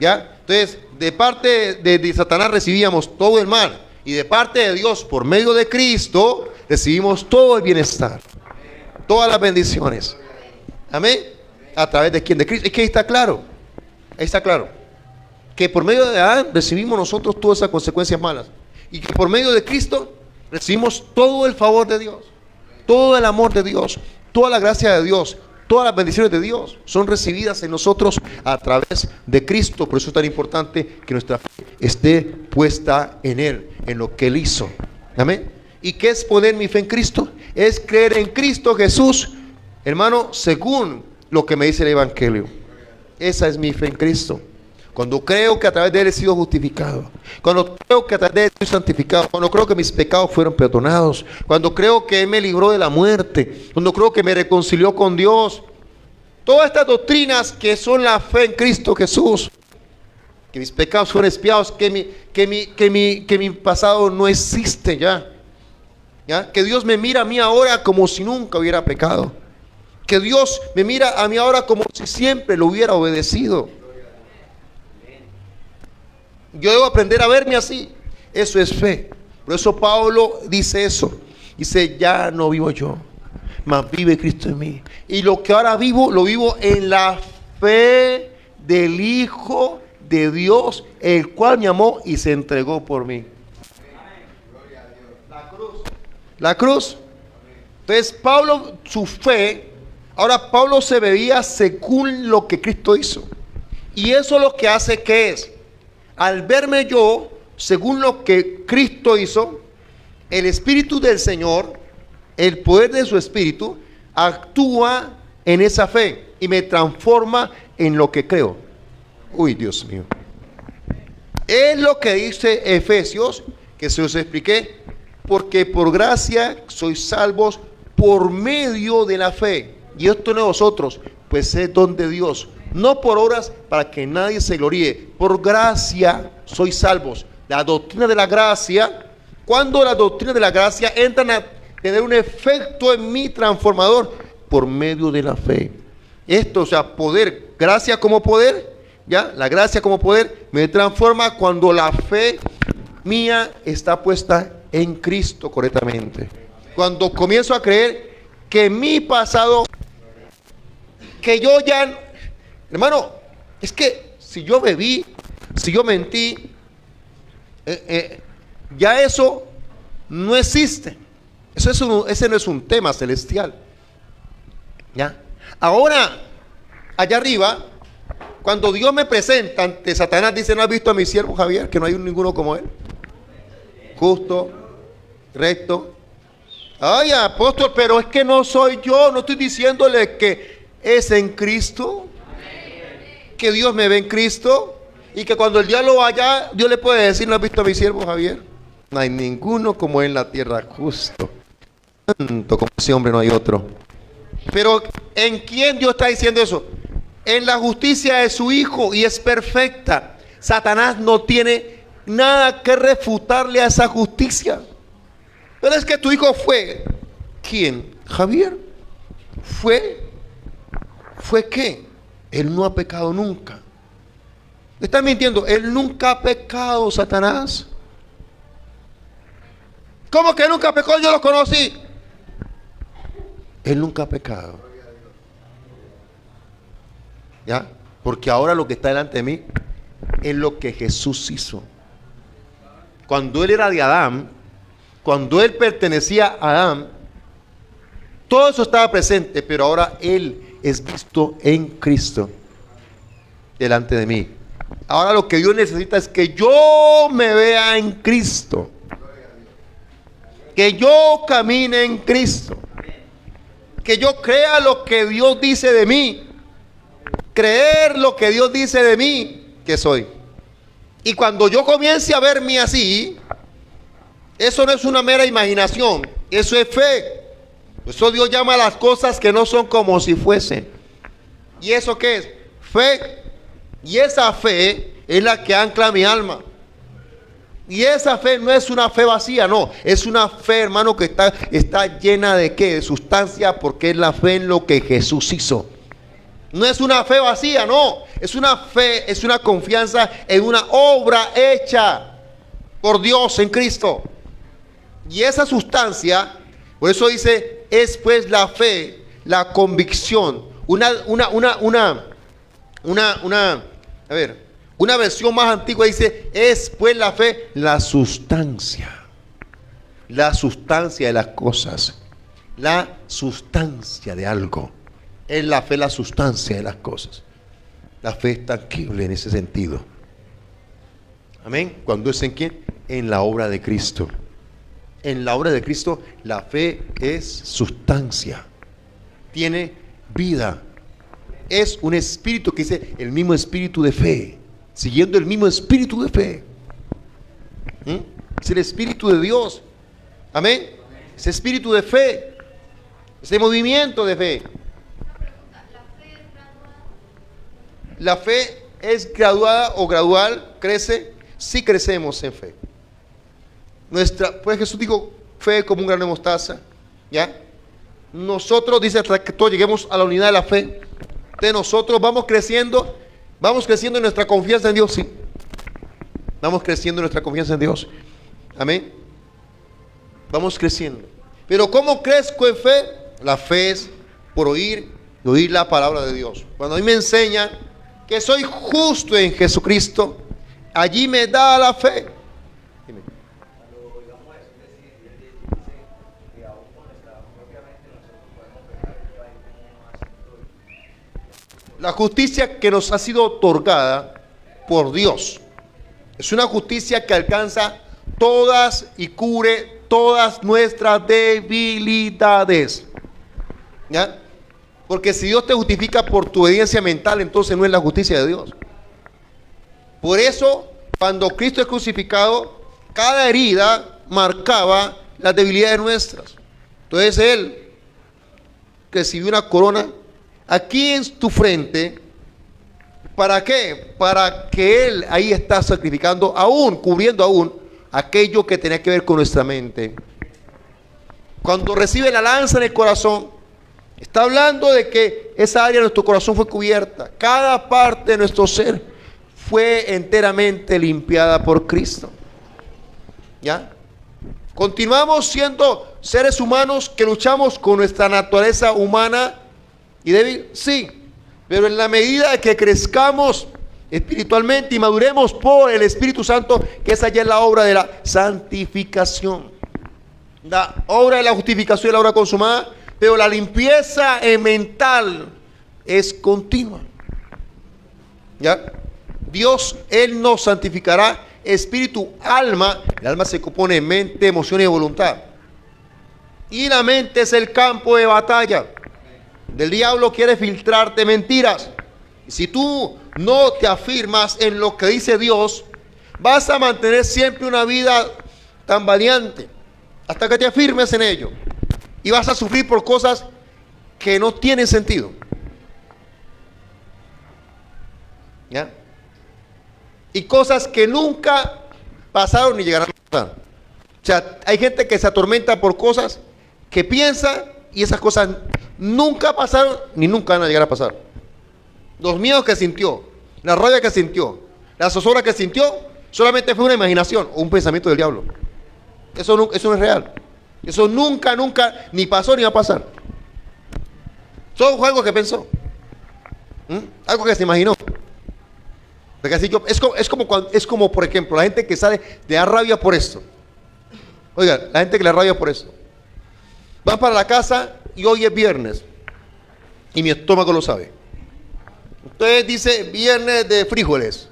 ¿Ya? Entonces de parte de Satanás recibíamos todo el mal. Y de parte de Dios por medio de Cristo recibimos todo el bienestar. Todas las bendiciones. Amén. ¿A través de quién? De Cristo. Es que ahí está claro. Ahí está claro. Que por medio de Adán recibimos nosotros todas esas consecuencias malas. Y que por medio de Cristo recibimos todo el favor de Dios, todo el amor de Dios, toda la gracia de Dios, todas las bendiciones de Dios son recibidas en nosotros a través de Cristo. Por eso es tan importante que nuestra fe esté puesta en Él, en lo que Él hizo. Amén. ¿Y qué es poner mi fe en Cristo? Es creer en Cristo Jesús, hermano, según lo que me dice el Evangelio. Esa es mi fe en Cristo. Cuando creo que a través de Él he sido justificado, cuando creo que a través de Él he sido santificado, cuando creo que mis pecados fueron perdonados, cuando creo que Él me libró de la muerte, cuando creo que me reconcilió con Dios. Todas estas doctrinas que son la fe en Cristo Jesús, que mis pecados fueron expiados, que mi pasado no existe ya, que Dios me mira a mí ahora como si nunca hubiera pecado, que Dios me mira a mí ahora como si siempre lo hubiera obedecido. Yo debo aprender a verme así. Eso es fe. Por eso Pablo dice eso. Dice, ya no vivo yo, mas vive Cristo en mí. Y lo que ahora vivo, lo vivo en la fe del Hijo de Dios, el cual me amó y se entregó por mí. La cruz. Entonces Pablo, su fe, ahora Pablo se veía según lo que Cristo hizo. Y eso lo que hace que es, al verme yo, según lo que Cristo hizo, el Espíritu del Señor, el poder de su Espíritu, actúa en esa fe y me transforma en lo que creo. Uy, Dios mío. Es lo que dice Efesios, que se os expliqué porque por gracia sois salvos por medio de la fe. Y esto no de vosotros, pues es don de Dios, no por obras para que nadie se gloríe. Por gracia sois salvos. La doctrina de la gracia, cuando la doctrina de la gracia entra a tener un efecto en mí transformador por medio de la fe. Esto, o sea, poder, gracia como poder, ya, la gracia como poder me transforma cuando la fe mía está puesta en Cristo correctamente. Cuando comienzo a creer que mi pasado, que yo ya, hermano, es que si yo bebí, si yo mentí, ya eso no existe. Ese no es un tema celestial. ¿Ya? Ahora, allá arriba, cuando Dios me presenta ante Satanás, dice: ¿no has visto a mi siervo Javier? Que no hay ninguno como él. Justo, recto. Ay, apóstol, pero es que no soy yo. No estoy diciéndole que es en Cristo, que Dios me ve en Cristo, y que cuando el diablo vaya, Dios le puede decir: ¿no has visto a mi siervo Javier? No hay ninguno como él en la tierra, justo. Tanto como ese hombre no hay otro. Pero ¿en quién Dios está diciendo eso? En la justicia de su Hijo, y es perfecta. Satanás no tiene nada que refutarle a esa justicia. Pero es que tu hijo fue, ¿quién? Javier. ¿Fue qué? Él no ha pecado nunca. ¿Están mintiendo? Él nunca ha pecado, Satanás. ¿Cómo que nunca pecó? Yo lo conocí. Él nunca ha pecado. ¿Ya? Porque ahora lo que está delante de mí es lo que Jesús hizo. Cuando Él era de Adán, cuando Él pertenecía a Adán, todo eso estaba presente, pero ahora Él es visto en Cristo delante de mí. Ahora lo que Dios necesita es que yo me vea en Cristo, que yo camine en Cristo, que yo crea lo que Dios dice de mí, creer lo que Dios dice de mí que soy. Y cuando yo comience a verme así, eso no es una mera imaginación, eso es fe. Eso Dios llama a las cosas que no son como si fuesen. ¿Y eso qué es? Fe. Y esa fe es la que ancla mi alma. Y esa fe no es una fe vacía, no. Es una fe, hermano, que está llena de ¿qué? De sustancia, porque es la fe en lo que Jesús hizo. No es una fe vacía, no. Es una fe, es una confianza en una obra hecha por Dios en Cristo. Y esa sustancia, por eso dice, es pues la fe, la convicción. Una versión más antigua dice, es pues la fe, la sustancia de las cosas, la sustancia de algo. Es la fe, la sustancia de las cosas. La fe es tangible en ese sentido. Amén. ¿Cuándo es en quién? En la obra de Cristo. En la obra de Cristo, la fe es sustancia. Tiene vida. Es un espíritu que dice el mismo espíritu de fe. Siguiendo el mismo espíritu de fe. Es el espíritu de Dios. Amén. Ese espíritu de fe. Ese movimiento de fe. La fe es graduada o gradual, crece, si crecemos en fe. Pues Jesús dijo, fe como un grano de mostaza, ¿ya? Nosotros, dice, hasta que todos lleguemos a la unidad de la fe, de nosotros vamos creciendo en nuestra confianza en Dios, sí. Vamos creciendo en nuestra confianza en Dios. Amén. Vamos creciendo. Pero ¿cómo crezco en fe? La fe es por oír la palabra de Dios. Cuando a mí me enseñan que soy justo en Jesucristo, allí me da la fe. Dime. La justicia que nos ha sido otorgada por Dios es una justicia que alcanza todas y cubre todas nuestras debilidades. ¿Ya? Porque si Dios te justifica por tu obediencia mental, entonces no es la justicia de Dios. Por eso, cuando Cristo es crucificado, cada herida marcaba las debilidades nuestras. Entonces Él recibió una corona aquí en tu frente. ¿Para qué? Para que Él ahí está sacrificando aún, cubriendo aún aquello que tenía que ver con nuestra mente. Cuando recibe la lanza en el corazón, está hablando de que esa área de nuestro corazón fue cubierta. Cada parte de nuestro ser fue enteramente limpiada por Cristo. ¿Ya? Continuamos siendo seres humanos que luchamos con nuestra naturaleza humana y débil, sí, pero en la medida de que crezcamos espiritualmente y maduremos por el Espíritu Santo, que esa ya es la obra de la santificación. La obra de la justificación es la obra consumada, pero la limpieza mental es continua. ¿Ya? Dios, Él nos santificará espíritu, alma. El alma se compone de mente, emoción y voluntad. Y la mente es el campo de batalla. Del diablo quiere filtrarte mentiras. Y si tú no te afirmas en lo que dice Dios, vas a mantener siempre una vida tambaleante hasta que te afirmes en ello. Y vas a sufrir por cosas que no tienen sentido. ¿Ya? Y cosas que nunca pasaron ni llegarán a pasar. O sea, hay gente que se atormenta por cosas que piensa y esas cosas nunca pasaron ni nunca van a llegar a pasar. Los miedos que sintió, la rabia que sintió, la zozobra que sintió, solamente fue una imaginación o un pensamiento del diablo. Eso no es real. Eso nunca ni pasó ni va a pasar. Solo fue algo que pensó. Algo que se imaginó. Porque así es como, por ejemplo, la gente que sale de dar rabia por esto. Oiga, la gente que le da rabia por eso. Va para la casa y hoy es viernes. Y mi estómago lo sabe. Entonces dice viernes de frijoles.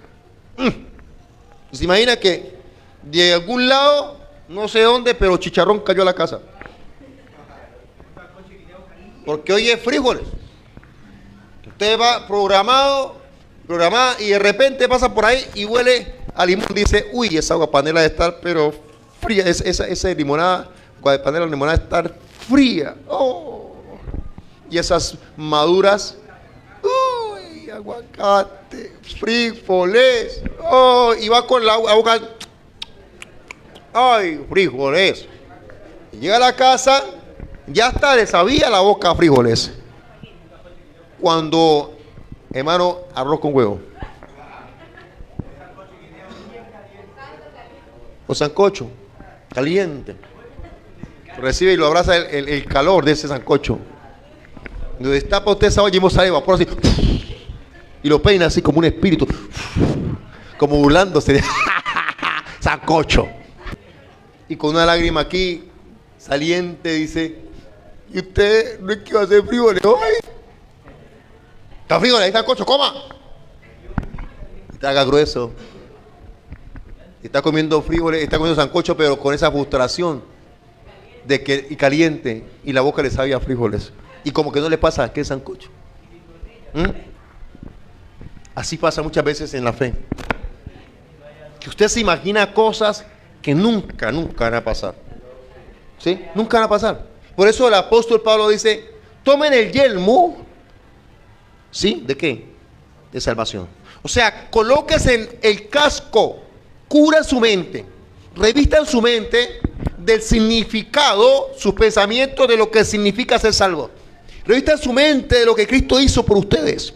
Se imagina que de algún lado, no sé dónde, pero chicharrón cayó a la casa. Porque hoy es frijoles. Usted va programada y de repente pasa por ahí y huele a limón. Dice, uy, esa agua panela debe estar pero fría. Esa limonada, agua de panela, limonada debe estar fría. Oh. Y esas maduras, uy, aguacate, frijoles. Oh, y va con la boca, ay, frijoles. Y llega a la casa, ya hasta le sabía la boca a frijoles. Cuando, hermano, arroz con huevo. O sancocho, caliente. Recibe y lo abraza el calor de ese sancocho. Donde destapa usted esa olla y sale vapor así. Y lo peina así como un espíritu. Como burlándose de sancocho. Y con una lágrima aquí, saliente, dice, ¿y usted no es que va a hacer frijoles hoy? Está frijoles, ahí está el cocho, coma. Y te haga grueso. Y está comiendo frijoles, está comiendo sancocho, pero con esa frustración de que, y caliente, y la boca le sabía frijoles. Y como que no le pasa que es sancocho. Así pasa muchas veces en la fe. Que usted se imagina cosas que nunca van a pasar. ¿Sí? Nunca van a pasar. Por eso el apóstol Pablo dice, tomen el yelmo. ¿Sí? ¿De qué? De salvación. O sea, colóquese en el casco, cubra su mente, revistan su mente del significado, sus pensamientos de lo que significa ser salvo. Revistan su mente de lo que Cristo hizo por ustedes.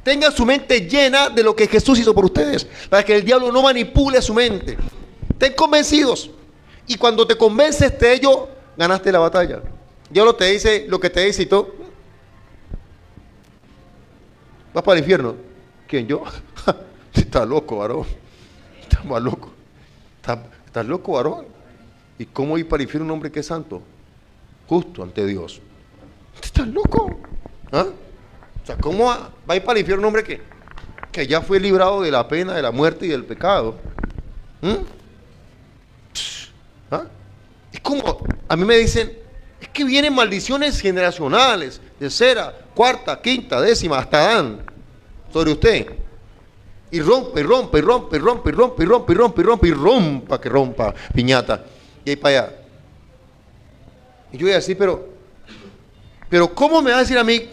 Tengan su mente llena de lo que Jesús hizo por ustedes, para que el diablo no manipule su mente. Estén convencidos. Y cuando te convences de ello, ganaste la batalla. El diablo te dice lo que te dice y todo. ¿Vas para el infierno? ¿Quién, yo? Estás loco, varón. Estás más loco. ¿Estás loco, varón? ¿Y cómo ir para el infierno un hombre que es santo? Justo ante Dios. ¿Estás loco? ¿Ah? O sea, ¿cómo va a ir para el infierno un hombre que ya fue librado de la pena, de la muerte y del pecado? ¿Ah? Es como, a mí me dicen, es que vienen maldiciones generacionales, tercera, cuarta, quinta, décima, hasta Adán, sobre usted. Y rompe, rompa, que rompa, piñata. Y ahí para allá. Y yo voy a decir, pero ¿cómo me va a decir a mí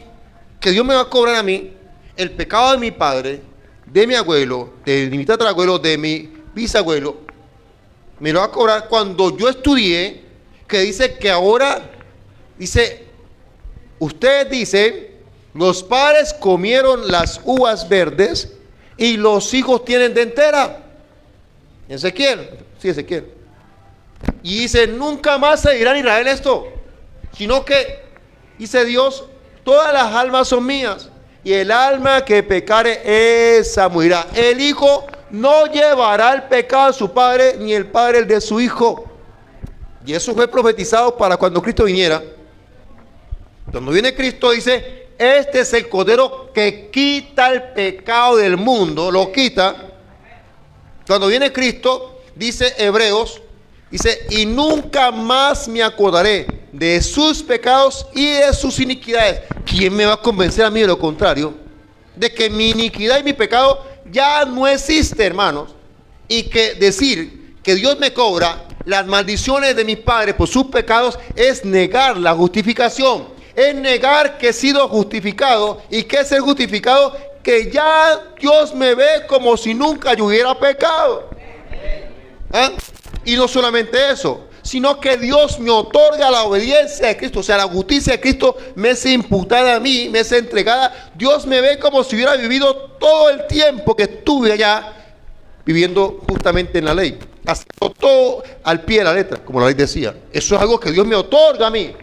que Dios me va a cobrar a mí el pecado de mi padre, de mi abuelo, de mi tatarabuelo, de mi bisabuelo? Me lo va a cobrar cuando yo estudié, que dice que ahora, dice, usted dice, los padres comieron las uvas verdes y los hijos tienen dentera. Ezequiel, sí, Ezequiel. Y dice, nunca más se dirá en Israel esto, sino que, dice Dios, todas las almas son mías, y el alma que pecare, esa morirá. El hijo no llevará el pecado de su padre, ni el padre el de su hijo. Y eso fue profetizado para cuando Cristo viniera. Cuando viene Cristo, dice, este es el Cordero que quita el pecado del mundo, lo quita. Cuando viene Cristo, dice Hebreos, dice, y nunca más me acordaré de sus pecados y de sus iniquidades. ¿Quién me va a convencer a mí de lo contrario? De que mi iniquidad y mi pecado ya no existe, hermanos. Y que decir que Dios me cobra las maldiciones de mis padres por sus pecados es negar la justificación. Es negar que he sido justificado. ¿Y qué es ser justificado? Que ya Dios me ve como si nunca yo hubiera pecado. ¿Ah? Y no solamente eso, sino que Dios me otorga la obediencia de Cristo, o sea, la justicia de Cristo me es imputada a mí, me es entregada. Dios me ve como si hubiera vivido todo el tiempo que estuve allá viviendo justamente en la ley, haciendo todo al pie de la letra, como la ley decía. Eso es algo que Dios me otorga a mí.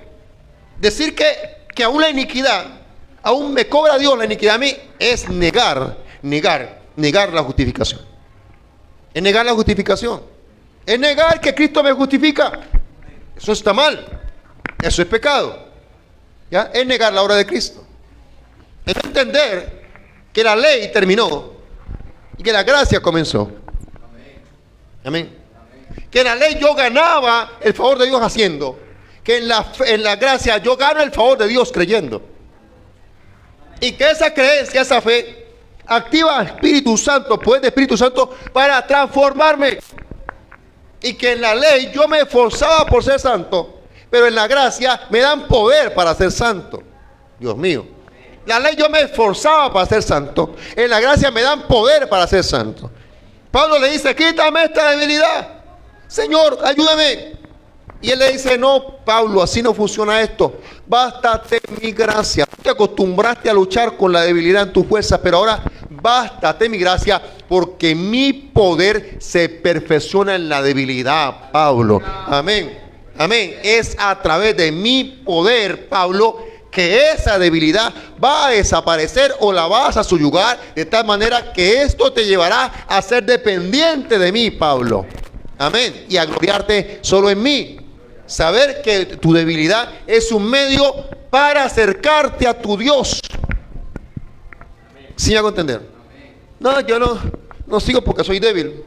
Decir que aún la iniquidad, aún me cobra Dios la iniquidad a mí, es negar la justificación. Es negar la justificación. Es negar que Cristo me justifica. Eso está mal. Eso es pecado. ¿Ya? Es negar la obra de Cristo. Es entender que la ley terminó y que la gracia comenzó. Amén. Que en la ley yo ganaba el favor de Dios haciendo. Que en la gracia yo gano el favor de Dios creyendo. Y que esa creencia, esa fe, activa al Espíritu Santo, poder del Espíritu Santo para transformarme. Y que en la ley yo me esforzaba por ser santo, pero en la gracia me dan poder para ser santo. Dios mío. La ley yo me esforzaba para ser santo, en la gracia me dan poder para ser santo. Pablo le dice, quítame esta debilidad. Señor, ayúdame. Y él le dice, no, Pablo, así no funciona esto. Bástate mi gracia. Tú te acostumbraste a luchar con la debilidad en tus fuerzas, pero ahora bástate mi gracia, porque mi poder se perfecciona en la debilidad, Pablo. Amén. Amén. Es a través de mi poder, Pablo, que esa debilidad va a desaparecer o la vas a subyugar, de tal manera que esto te llevará a ser dependiente de mí, Pablo. Amén. Y a gloriarte solo en mí. Saber que tu debilidad es un medio para acercarte a tu Dios. ¿Sí me hago entender? No, yo no sigo porque soy débil.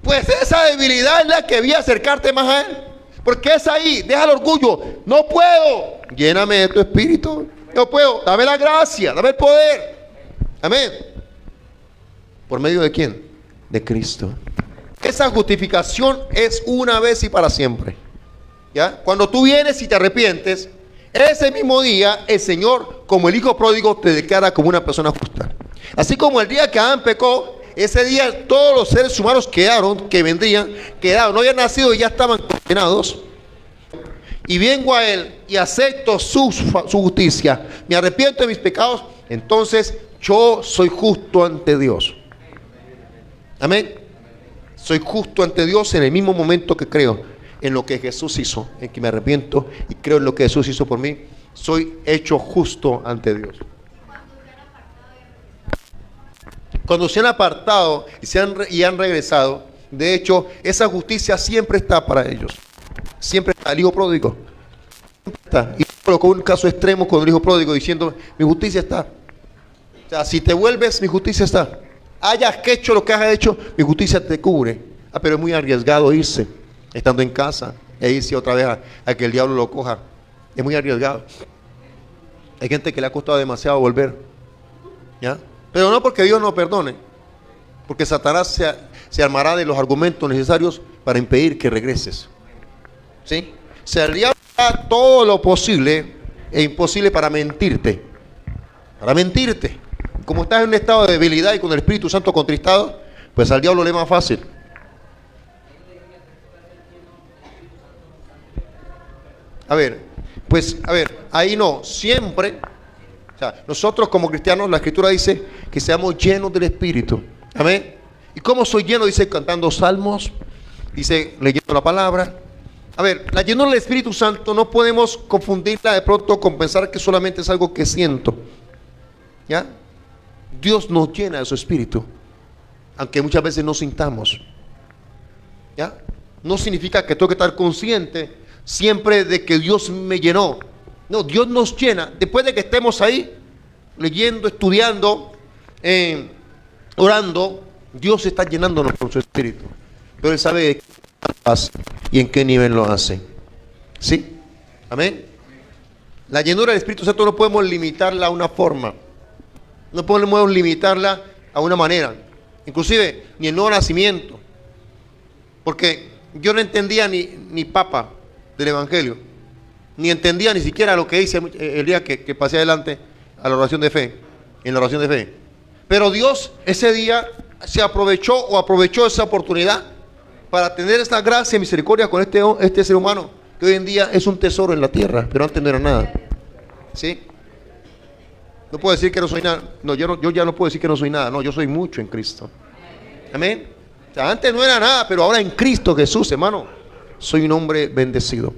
Pues esa debilidad es la que vi acercarte más a Él. Porque es ahí, deja el orgullo. No puedo. Lléname de tu espíritu. No puedo. Dame la gracia, dame el poder. Amén. ¿Por medio de quién? De Cristo. Esa justificación es una vez y para siempre. ¿Ya? Cuando tú vienes y te arrepientes, ese mismo día el Señor, como el Hijo pródigo, te declara como una persona justa. Así como el día que Adán pecó, ese día todos los seres humanos quedaron, no habían nacido y ya estaban condenados. Y vengo a Él y acepto su justicia, me arrepiento de mis pecados, entonces yo soy justo ante Dios. Amén. Soy justo ante Dios en el mismo momento que creo en lo que Jesús hizo, en que me arrepiento y creo en lo que Jesús hizo por mí. Soy hecho justo ante Dios. Cuando se han apartado y han regresado, de hecho, esa justicia siempre está para ellos. Siempre está. El hijo pródigo siempre está. Y colocó un caso extremo con el hijo pródigo diciendo, mi justicia está. O sea, si te vuelves, mi justicia está. Hayas hecho lo que hayas hecho, mi justicia te cubre. Pero es muy arriesgado irse, estando en casa, e irse otra vez a que el diablo lo coja. Es muy arriesgado. Hay gente que le ha costado demasiado volver. ¿Ya? Pero no porque Dios no perdone, porque Satanás se armará de los argumentos necesarios para impedir que regreses. ¿Sí? Si el diablo hará todo lo posible e imposible para mentirte. Para mentirte. Como estás en un estado de debilidad y con el Espíritu Santo contristado, pues al diablo le es más fácil. A ver, ahí no, siempre. O sea, nosotros como cristianos, la Escritura dice que seamos llenos del Espíritu. Amén. ¿Y cómo soy lleno? Dice cantando salmos, dice leyendo la palabra. A ver, la llenura del Espíritu Santo no podemos confundirla de pronto con pensar que solamente es algo que siento. ¿Ya? Dios nos llena de su Espíritu, aunque muchas veces no sintamos. ¿Ya? No significa que tengo que estar consciente siempre de que Dios me llenó. No, Dios nos llena. Después de que estemos ahí, leyendo, estudiando, orando, Dios está llenándonos con su Espíritu. Pero Él sabe de qué hace y en qué nivel lo hace. ¿Sí? Amén. La llenura del Espíritu Santo no podemos limitarla a una forma. No podemos limitarla a una manera. Inclusive, ni el nuevo nacimiento. Porque yo no entendía ni papa del Evangelio. Ni entendía ni siquiera lo que hice el día que pasé adelante a la oración de fe. En la oración de fe. Pero Dios ese día se aprovechó esa oportunidad para tener esta gracia y misericordia con este ser humano, que hoy en día es un tesoro en la tierra, pero antes no era nada. ¿Sí? No puedo decir que no soy nada. No, yo ya no puedo decir que no soy nada. No, yo soy mucho en Cristo. Amén. O sea, antes no era nada, pero ahora en Cristo Jesús, hermano, soy un hombre bendecido.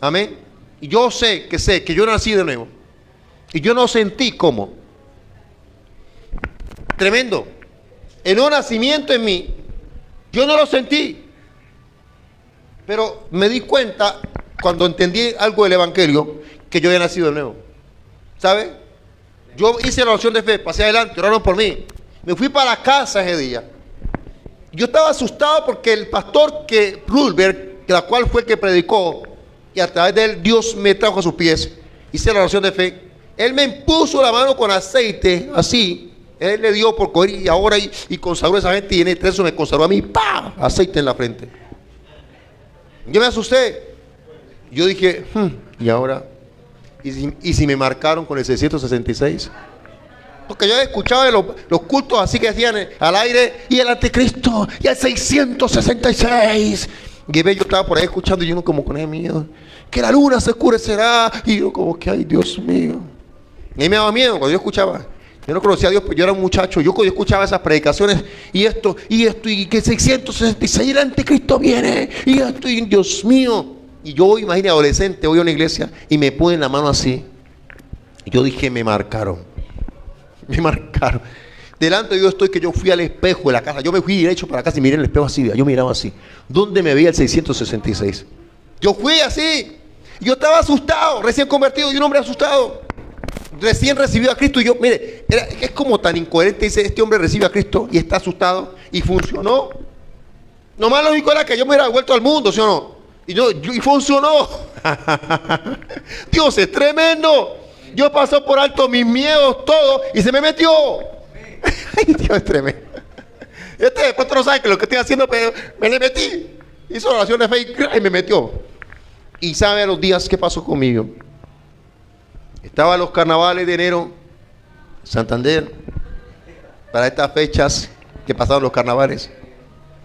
Amén. Y yo sé que yo nací de nuevo. Y yo no sentí cómo. Tremendo. El nuevo nacimiento en mí, yo no lo sentí. Pero me di cuenta, cuando entendí algo del Evangelio, que yo había nacido de nuevo. ¿Sabe? Yo hice la oración de fe, pasé adelante, oraron por mí. Me fui para casa ese día. Yo estaba asustado porque el pastor Rulberg, la cual fue el que predicó, y a través de él Dios me trajo a sus pies, hice la oración de fe. Él me impuso la mano con aceite, así. Él le dio por coger y ahora y consagró a esa gente, y en eso me consagró a mí, ¡pam!, aceite en la frente. Yo me asusté. Yo dije, ¿y ahora? ¿Y si me marcaron con el 666? Porque yo escuchaba los cultos así que hacían al aire, y el anticristo, y el 666. Y yo estaba por ahí escuchando, y yo como con ese miedo, que la luna se oscurecerá, y yo como que, ay, Dios mío. Y a mí me daba miedo cuando yo escuchaba. Yo no conocía a Dios, pero yo era un muchacho. Yo escuchaba esas predicaciones, y esto, y que 666 el anticristo viene, y esto, y Dios mío. Y yo, imagínate, adolescente, voy a una iglesia y me ponen la mano así. Y yo dije, me marcaron. Me marcaron. Delante de Dios estoy, que yo fui al espejo de la casa. Yo me fui derecho para la casa y miré en el espejo así. Yo miraba así. ¿Dónde me veía el 666? Yo fui así. Yo estaba asustado, recién convertido, y un hombre asustado. Recién recibido a Cristo. Y yo, mire, es como tan incoherente. Dice, este hombre recibe a Cristo y está asustado. Y funcionó. Nomás lo único era que yo me hubiera vuelto al mundo, ¿sí o no? Y funcionó. Dios es tremendo. Yo pasó por alto mis miedos, todo, y se me metió. Ay, Dios es tremendo. Después no sabe que lo que estoy haciendo, pero me le metí. Hizo oración de fe y me metió. Y sabe a los días qué pasó conmigo. Estaba los carnavales de enero, Santander, para estas fechas que pasaron los carnavales.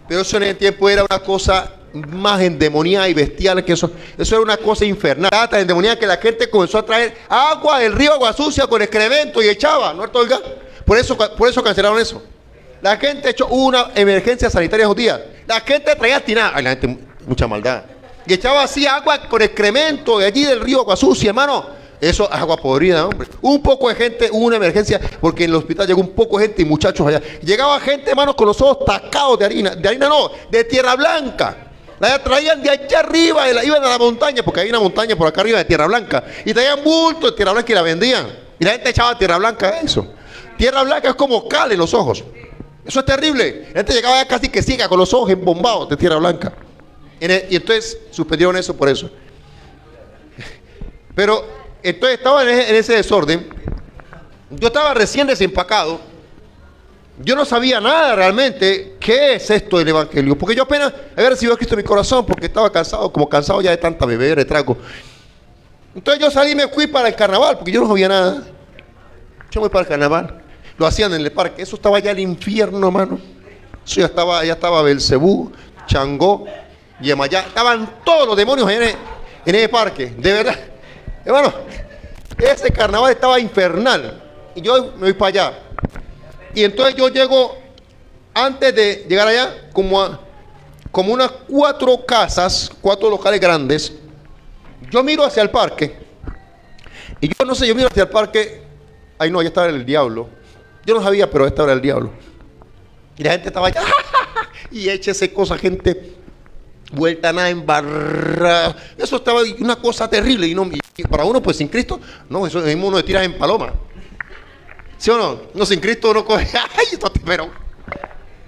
Pero eso en el tiempo era una cosa más endemoniada y bestial que eso. Eso era una cosa infernal, tan endemoniada que la gente comenzó a traer agua del río Agua Sucia con excremento y echaba, ¿no, Olga? Por eso cancelaron eso. La gente echó una emergencia sanitaria esos días. La gente traía tinada. Ay, la gente, mucha maldad. Y echaba así agua con excremento de allí del río Agua Sucia, hermano. Eso es agua podrida, hombre. Un poco de gente, hubo una emergencia, porque en el hospital llegó un poco de gente y muchachos allá. Llegaba gente, hermano, con los ojos tacados de harina. De harina no, de tierra blanca. La traían de allá arriba, iban a la montaña, porque hay una montaña por acá arriba de tierra blanca. Y traían bulto de tierra blanca y la vendían. Y la gente echaba tierra blanca a eso. Tierra blanca es como cal en los ojos. Eso es terrible. La gente llegaba casi que ciega, con los ojos embombados de tierra blanca. Y entonces suspendieron eso por eso. Pero entonces estaba en ese desorden. Yo estaba recién desempacado. Yo no sabía nada realmente ¿qué es esto del evangelio? Porque yo apenas había recibido a Cristo en mi corazón, porque estaba cansado, como cansado ya de tanta beber, de trago. Entonces yo salí y me fui para el carnaval, porque yo no sabía nada. Yo me voy para el carnaval. Lo hacían en el parque. Eso estaba ya el infierno, hermano. Eso ya estaba Belcebú, Changó, Yemayá. Estaban todos los demonios en ese parque. De verdad. Hermano, ese carnaval estaba infernal. Y yo me voy para allá. Y entonces yo llego, antes de llegar allá, como unas 4 casas, 4 locales grandes. Yo miro hacia el parque. Y yo no sé, yo miro hacia el parque. Ay, no, ya estaba el diablo. Yo no sabía, pero esta era el diablo. Y la gente estaba allá. Y échese cosa, gente. Vuelta nada, embarrada. Eso estaba una cosa terrible. Y para uno, pues sin Cristo, no, eso mismo uno le tira en paloma. ¿Sí o no? No, sin Cristo uno coge. Ay, esto pero.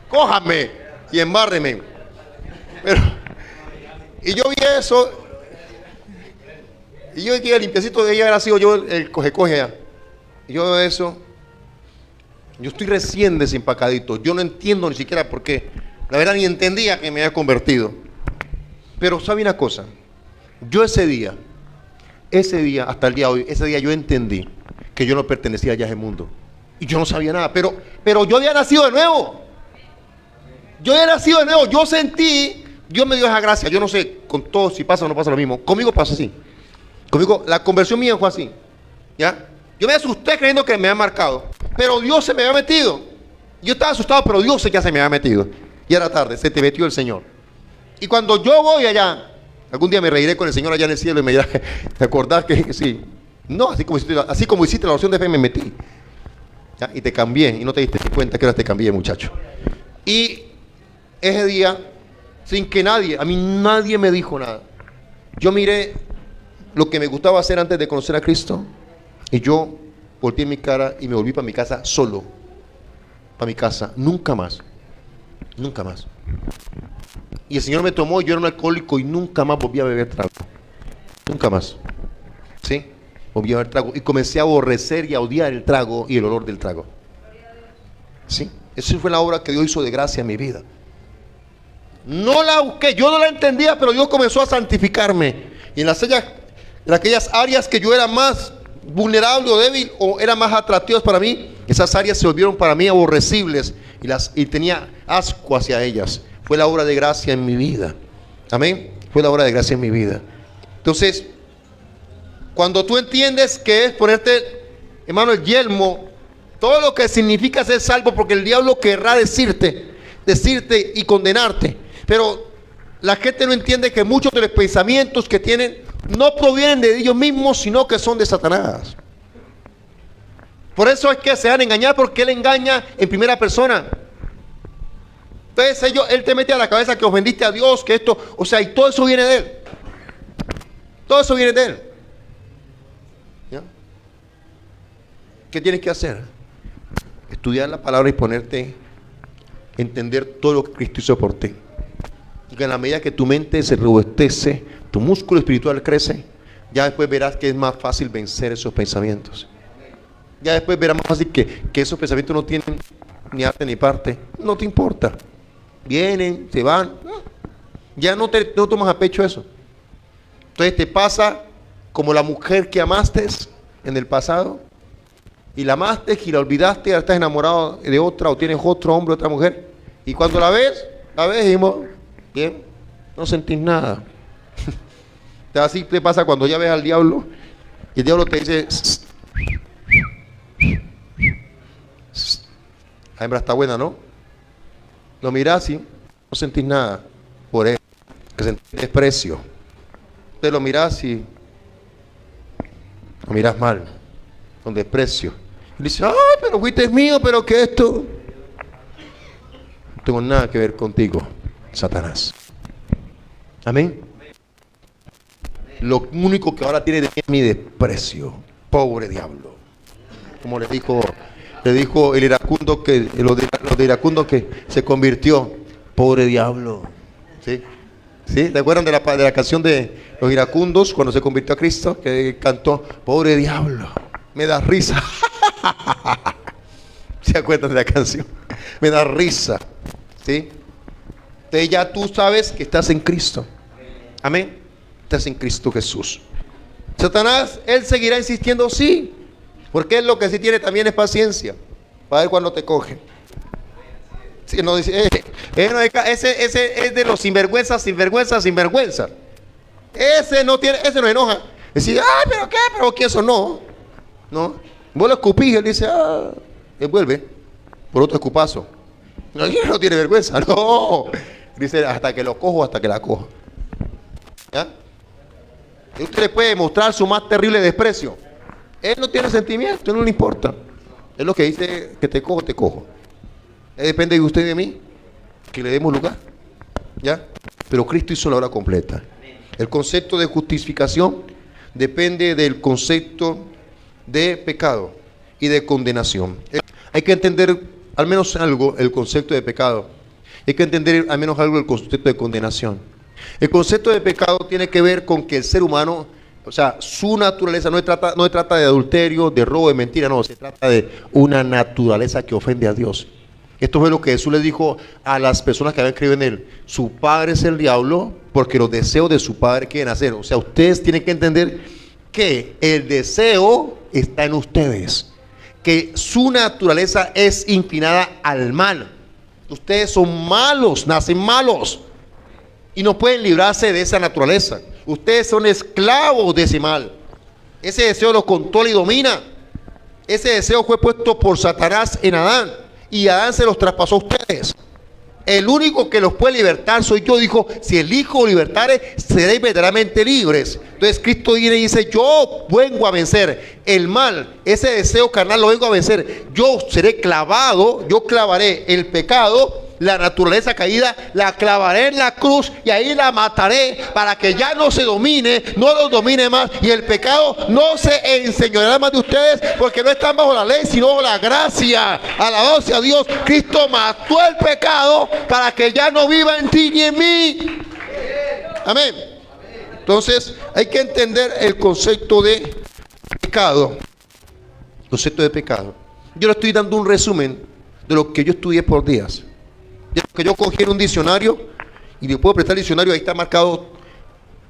Cójame y embárreme. Y yo vi eso. Y yo vi que el limpiecito de ella era sido yo el coge allá. Y yo veo eso. Yo estoy recién desempacadito. Yo no entiendo ni siquiera por qué. La verdad ni entendía que me había convertido. Pero sabe una cosa. Yo ese día, hasta el día de hoy, ese día yo entendí que yo no pertenecía ya a ese mundo. Y yo no sabía nada. Pero yo había nacido de nuevo. Yo sentí, Dios me dio esa gracia. Yo no sé con todos si pasa o no pasa lo mismo. Conmigo pasa así. Conmigo, la conversión mía fue así. ¿Ya? Yo me asusté creyendo que me había marcado. Pero Dios se me había metido. Yo estaba asustado, pero Dios ya se me había metido. Y era tarde, se te metió el Señor. Y cuando yo voy allá, algún día me reiré con el Señor allá en el cielo y me dirá, ¿te acordás que sí? No, así como hiciste la oración de fe, me metí. ¿Ya? Y te cambié, y no te diste cuenta que ahora te cambié, muchacho. Y ese día, sin que a mí nadie me dijo nada. Yo miré lo que me gustaba hacer antes de conocer a Cristo, y yo volteé mi cara y me volví para mi casa solo. Para mi casa, nunca más. Nunca más. Y el Señor me tomó, yo era un alcohólico y nunca más volví a beber trago. Nunca más. ¿Sí? Volví a beber trago. Y comencé a aborrecer y a odiar el trago y el olor del trago. ¿Sí? Esa fue la obra que Dios hizo de gracia en mi vida. No la busqué, yo no la entendía, pero Dios comenzó a santificarme. Y en aquellas áreas que yo era más vulnerable o débil o eran más atractivas para mí, esas áreas se volvieron para mí aborrecibles y tenía asco hacia ellas. Fue la obra de gracia en mi vida. Amén. Fue la obra de gracia en mi vida. Entonces, cuando tú entiendes que es ponerte, hermano, el yelmo, todo lo que significa ser salvo, porque el diablo querrá decirte y condenarte, pero la gente no entiende que muchos de los pensamientos que tienen no provienen de ellos mismos, sino que son de Satanás. Por eso es que se van a engañar, porque él engaña en primera persona. Entonces él te mete a la cabeza que ofendiste a Dios, que esto, o sea, y todo eso viene de él. Todo eso viene de él. ¿Ya? ¿Qué tienes que hacer? Estudiar la palabra y ponerte, entender todo lo que Cristo hizo por ti. Y que en la medida que tu mente se robustece, tu músculo espiritual crece, ya después verás que es más fácil vencer esos pensamientos. Ya después verás más fácil que esos pensamientos no tienen ni arte ni parte. No te importa. Vienen, se van. Ya no tomas a pecho eso. Entonces te pasa como la mujer que amaste en el pasado. Y la amaste y la olvidaste, ahora estás enamorado de otra o tienes otro hombre, otra mujer. Y cuando la ves y dijimos, bien, no sentís nada. Así te pasa cuando ya ves al diablo y el diablo te dice, la hembra está buena, ¿no? Lo mirás y no sentís nada por él, que sentís desprecio. Te lo mirás y lo mirás mal, con desprecio. Y dices, ay, pero fuiste mío, pero que esto. No tengo nada que ver contigo, Satanás. Amén. Lo único que ahora tiene de mí es mi desprecio. Pobre diablo. Como le dijo el iracundo los de iracundo que se convirtió. Pobre diablo. ¿Sí? ¿Sí? ¿Te acuerdan de la canción de los iracundos cuando se convirtió a Cristo? Que cantó, pobre diablo. Me da risa. ¿Se acuerdan de la canción? Me da risa. ¿Sí? Entonces ya tú sabes que estás en Cristo. Amén. Estás en Cristo Jesús. Satanás, él seguirá insistiendo, sí. Porque él lo que sí tiene también es paciencia. Para ver cuándo te coge. Sí, no, dice, ese es de los sinvergüenzas. Ese no enoja. Dice, ay, pero qué, pero que eso no. No. Vos lo escupís, él dice, él vuelve por otro escupazo. No, él no tiene vergüenza, no. Dice, hasta que lo cojo, hasta que la cojo. ¿Ya? Y usted le puede mostrar su más terrible desprecio. Él no tiene sentimiento, él no le importa. Es lo que dice, que te cojo, te cojo. Depende de usted y de mí, que le demos lugar. ¿Ya? Pero Cristo hizo la obra completa. El concepto de justificación depende del concepto de pecado y de condenación. Hay que entender al menos algo el concepto de pecado. Hay que entender al menos algo el concepto de condenación. El concepto de pecado tiene que ver con que el ser humano, o sea, su naturaleza no se trata de adulterio, de robo, de mentira, no, se trata de una naturaleza que ofende a Dios. Esto fue lo que Jesús le dijo a las personas que habían creído en él. Su padre es el diablo porque los deseos de su padre quieren hacer. O sea, ustedes tienen que entender que el deseo está en ustedes, que su naturaleza es inclinada al mal. Ustedes son malos, nacen malos y no pueden librarse de esa naturaleza. Ustedes son esclavos de ese mal. Ese deseo los controla y domina. Ese deseo fue puesto por Satanás en Adán y Adán se los traspasó a ustedes. El único que los puede libertar soy yo, dijo, si el Hijo libertare, seréis verdaderamente libres. Entonces Cristo viene y dice, yo vengo a vencer el mal, ese deseo carnal lo vengo a vencer. Yo seré clavado, yo clavaré el pecado, la naturaleza caída, la clavaré en la cruz y ahí la mataré para que ya no se domine, no los domine más y el pecado no se enseñoreará más de ustedes porque no están bajo la ley sino bajo la gracia. Alabado sea Dios, Cristo mató el pecado para que ya no viva en ti ni en mí. Amén. Entonces hay que entender el concepto de pecado. Concepto de pecado. Yo le estoy dando un resumen de lo que yo estudié por días. Que yo cogí en un diccionario y le puedo prestar el diccionario, ahí está marcado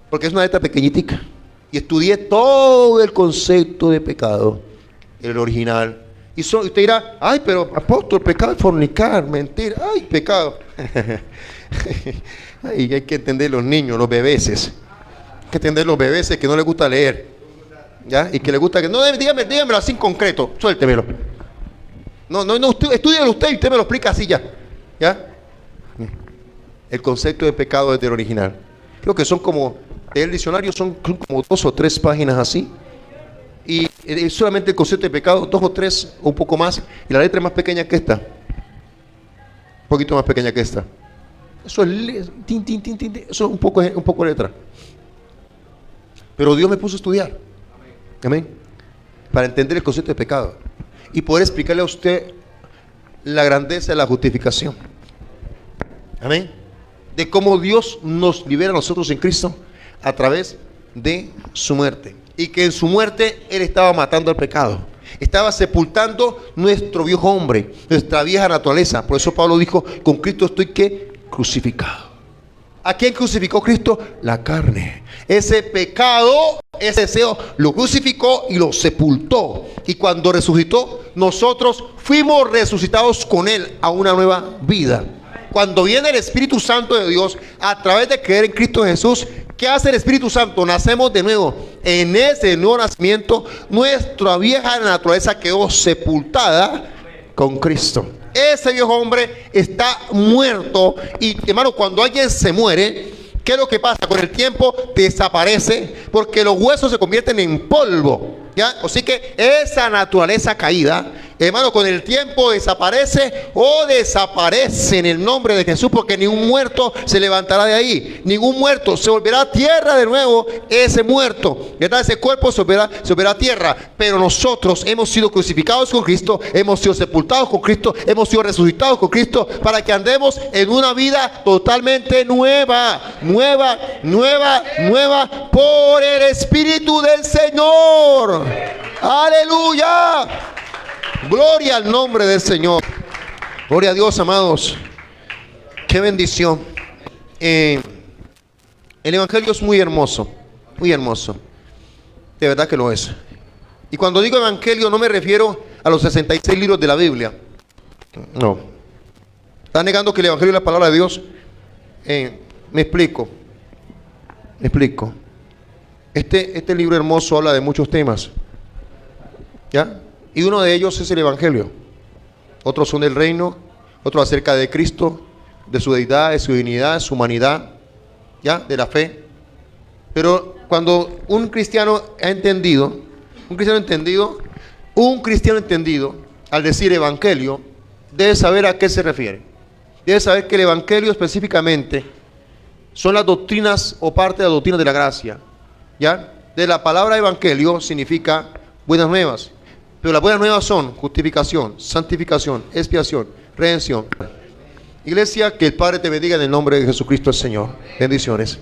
porque es una letra pequeñitica y estudié todo el concepto de pecado, el original. Y usted dirá, ay, pero apóstol, pecado es fornicar, mentir, ay, pecado. Ay, hay que entender los niños, los bebeses. Hay que entender los bebeses que no les gusta leer, ¿ya? Y que les gusta que, no, dígamelo así en concreto, suéltemelo. No, estúdielo usted y usted me lo explica así ya. ¿Ya? El concepto de pecado es del original. Creo que son como, del diccionario son como 2 o 3 páginas así. Y solamente el concepto de pecado, 2 o 3 o un poco más. Y la letra es más pequeña que esta. Un poquito más pequeña que esta. Eso es, eso es un poco de letra. Pero Dios me puso a estudiar. Amén. Para entender el concepto de pecado. Y poder explicarle a usted la grandeza de la justificación. Amén. De cómo Dios nos libera a nosotros en Cristo a través de su muerte. Y que en su muerte Él estaba matando al pecado. Estaba sepultando nuestro viejo hombre, nuestra vieja naturaleza. Por eso Pablo dijo, con Cristo estoy ¿qué? Crucificado. ¿A quién crucificó Cristo? La carne. Ese pecado, ese deseo, lo crucificó y lo sepultó. Y cuando resucitó, nosotros fuimos resucitados con Él a una nueva vida. Cuando viene el Espíritu Santo de Dios, a través de creer en Cristo Jesús, ¿qué hace el Espíritu Santo? Nacemos de nuevo. En ese nuevo nacimiento, nuestra vieja naturaleza quedó sepultada con Cristo. Ese viejo hombre está muerto. Y hermano, cuando alguien se muere, ¿qué es lo que pasa? Con el tiempo desaparece porque los huesos se convierten en polvo, ¿ya? Así que esa naturaleza caída, hermano, con el tiempo desaparece o desaparece en el nombre de Jesús, porque ningún muerto se levantará de ahí. Ningún muerto se volverá tierra de nuevo. Ese muerto, ¿verdad? Ese cuerpo se volverá tierra. Pero nosotros hemos sido crucificados con Cristo, hemos sido sepultados con Cristo, hemos sido resucitados con Cristo, para que andemos en una vida totalmente nueva, por el Espíritu del Señor. Aleluya. Gloria al nombre del Señor. Gloria a Dios, amados. Qué bendición. El Evangelio es muy hermoso, muy hermoso. De verdad que lo es. Y cuando digo Evangelio no me refiero a los 66 libros de la Biblia. No. ¿Está negando que el Evangelio es la palabra de Dios? Me explico. Este libro hermoso habla de muchos temas, ¿ya? Y uno de ellos es el Evangelio. Otros son del reino, otros acerca de Cristo, de su deidad, de su divinidad, de su humanidad, ¿ya? De la fe. Pero cuando un cristiano entendido, al decir Evangelio, debe saber a qué se refiere. Debe saber que el Evangelio específicamente son las doctrinas o parte de las doctrinas de la gracia, ¿ya? De la palabra Evangelio significa buenas nuevas. Pero las buenas nuevas son justificación, santificación, expiación, redención. Iglesia, que el Padre te bendiga en el nombre de Jesucristo el Señor. Bendiciones.